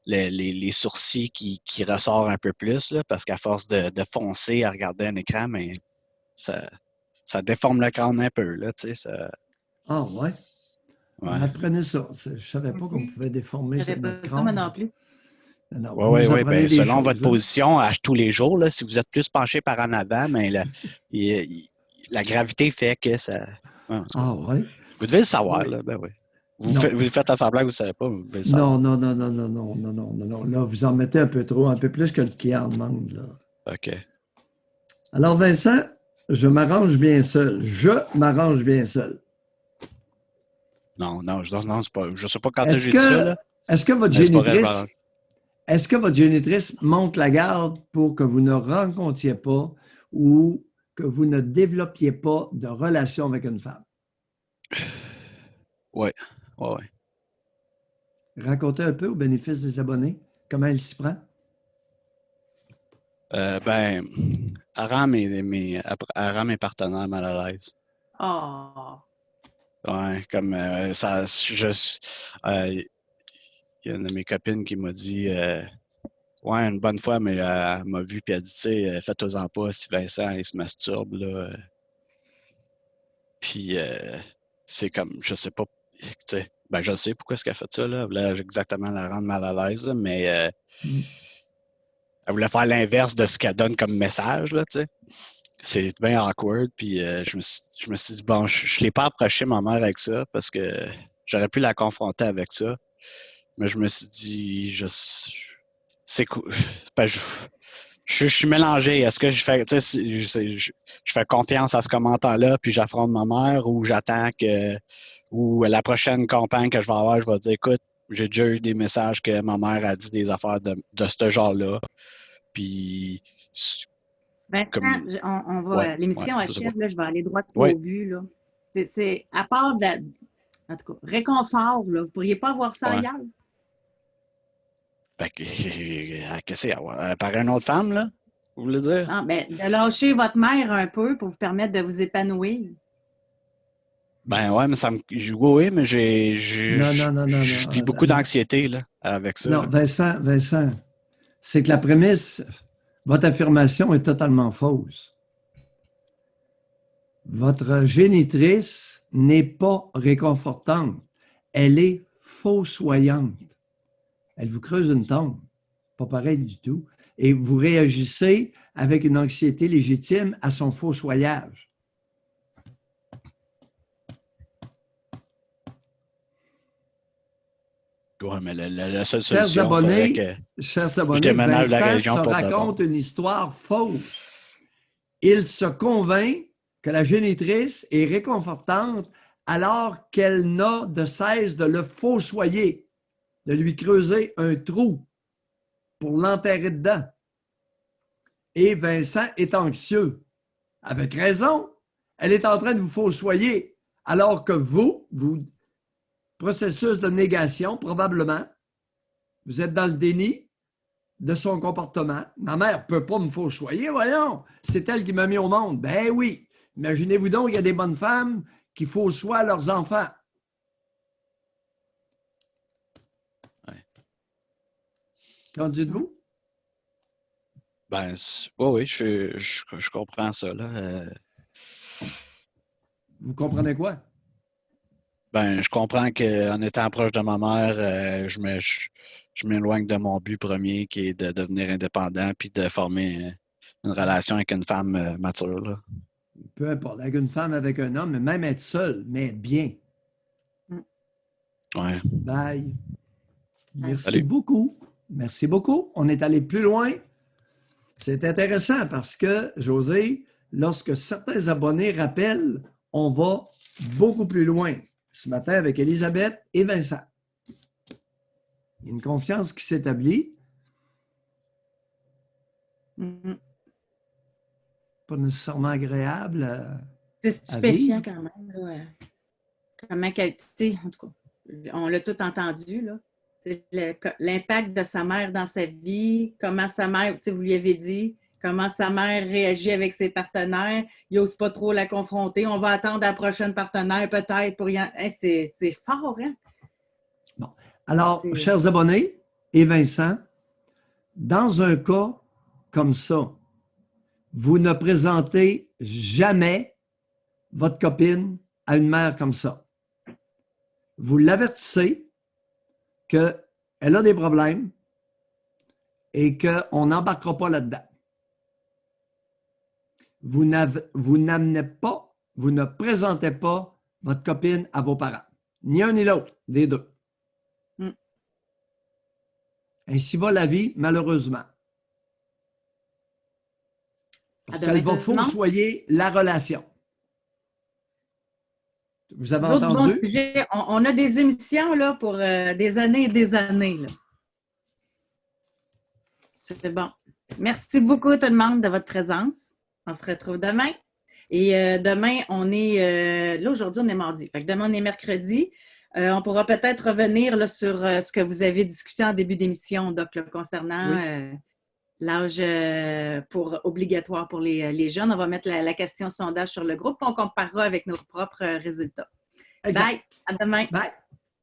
les sourcils qui ressortent un peu plus, là, parce qu'à force de foncer à regarder un écran, mais ça déforme le crâne un peu, là, tu sais. Ah, ouais. Ouais. Apprenez ça. Je ne savais pas qu'on pouvait déformer Je savais notre pas ça, moi crâne. non plus. Non, Oui, vous oui, nous oui. apprenez Ben, des selon choses, votre hein. position à tous les jours, là, si vous êtes plus penché par en avant, mais la gravité fait que ça. Ouais, en tout cas, Ah, ouais. vous devez le savoir, Oui. là. Ben oui. Non. Vous faites à semblant que vous ne savez pas, vous devez le savoir. Non. Là, vous en mettez un peu trop, un peu plus que le client demande, là. OK. Alors, Vincent, je m'arrange bien seul. Je m'arrange bien seul. Non, c'est pas. Je sais pas quand Est-ce j'ai dit ça, là. que votre Mais c'est pas vrai, je génitrice, m'arrange. est-ce que votre génitrice monte la garde pour que vous ne rencontriez pas ou que vous ne développiez pas de relation avec une femme? Oui. Ouais. Racontez un peu au bénéfice des abonnés comment elle s'y prend. Ben, elle rend elle rend mes partenaires mal à l'aise. Oh. Ouais, comme ça, il y a une de mes copines qui m'a dit, ouais, une bonne fois, mais elle m'a vu puis elle dit, tu sais, faites-en pas si Vincent il se masturbe là. Puis c'est comme, je sais pas, tu sais, ben je sais pourquoi est-ce qu'elle a fait ça là. Elle voulait exactement la rendre mal à l'aise, là, mais elle voulait faire l'inverse de ce qu'elle donne comme message là, tu sais. C'est bien awkward, puis je me suis dit, bon, je l'ai pas approché ma mère avec ça parce que j'aurais pu la confronter avec ça, mais je me suis dit, c'est cool. Ben, je suis mélangé. Est-ce que je fais, tu sais, je fais confiance à ce commentaire-là, puis j'affronte ma mère, ou j'attends que, ou la prochaine campagne que je vais avoir, je vais dire, écoute, j'ai déjà eu des messages que ma mère a dit des affaires de ce genre-là, puis Vincent, comme, on ouais, va, l'émission je sais pas. achève, là, je vais aller droit Ouais. au but. Là. À part en tout cas, réconfort, là, vous ne pourriez pas avoir ça Ouais. ailleurs? Ben, qu'est-ce que c'est? Par une autre femme, là? Vous voulez dire? Ah, ben, de lâcher votre mère un peu pour vous permettre de vous épanouir. Ben ouais, mais oui, mais Non, non, non, non, je vis non. beaucoup d'anxiété, là, avec ça, Non, là. Vincent, c'est que la prémisse, votre affirmation est totalement fausse. Votre génitrice n'est pas réconfortante. Elle est fossoyante. Elle vous creuse une tombe. Pas pareil du tout. Et vous réagissez avec une anxiété légitime à son fossoyage. Ouais, mais la seule Chers solution, il faudrait abonnés, que je Vincent déménage la se région pour de bon. raconte une histoire fausse. Il se convainc que la génitrice est réconfortante alors qu'elle n'a de cesse de le fossoyer, de lui creuser un trou pour l'enterrer dedans. Et Vincent est anxieux. Avec raison. Elle est en train de vous fossoyer alors que vous, processus de négation, probablement, vous êtes dans le déni de son comportement. Ma mère ne peut pas me fossoyer, voyons. C'est elle qui m'a mis au monde. Ben oui. Imaginez-vous donc, il y a des bonnes femmes qui fossoient leurs enfants. Ouais. Qu'en dites-vous? Ben, oui, je comprends ça, là. Vous comprenez quoi? Ben, je comprends qu'en étant proche de ma mère, je m'éloigne de mon but premier qui est de devenir indépendant puis de former une relation avec une femme mature, là. Peu importe, avec une femme, avec un homme, mais même être seul, mais être bien. Ouais. Bye. Merci Salut. beaucoup. Merci beaucoup. On est allé plus loin. C'est intéressant parce que, José, lorsque certains abonnés rappellent, on va beaucoup plus loin. Ce matin avec Elisabeth et Vincent. Il y a une confiance qui s'établit. Pas nécessairement agréable. C'est stupéfiant quand même. Là. Comment qu'elle, en tout cas, on l'a tout entendu, là. L'impact de sa mère dans sa vie, comment sa mère, vous lui avez dit, comment sa mère réagit avec ses partenaires. Il n'ose pas trop la confronter. On va attendre la prochaine partenaire peut-être pour y en... Hey, c'est fort, hein? Bon. Alors, chers abonnés et Vincent, dans un cas comme ça, vous ne présentez jamais votre copine à une mère comme ça. Vous l'avertissez qu'elle a des problèmes et qu'on n'embarquera pas là-dedans. Vous n'amenez pas, vous ne présentez pas votre copine à vos parents. Ni un ni l'autre, des deux. Ainsi va la vie, malheureusement. Parce qu'elle va fossoyer la relation. Vous avez entendu? Bon sujet. On a des émissions là, pour des années et des années. Là. C'est bon. Merci beaucoup tout le monde de votre présence. On se retrouve demain. Et demain, on est... là, aujourd'hui, on est mardi. Fait que demain, on est mercredi. On pourra peut-être revenir là, sur ce que vous avez discuté en début d'émission, Doc, là, concernant l'âge obligatoire pour les jeunes. On va mettre la question sondage sur le groupe. On comparera avec nos propres résultats. Exact. Bye! À demain! Bye!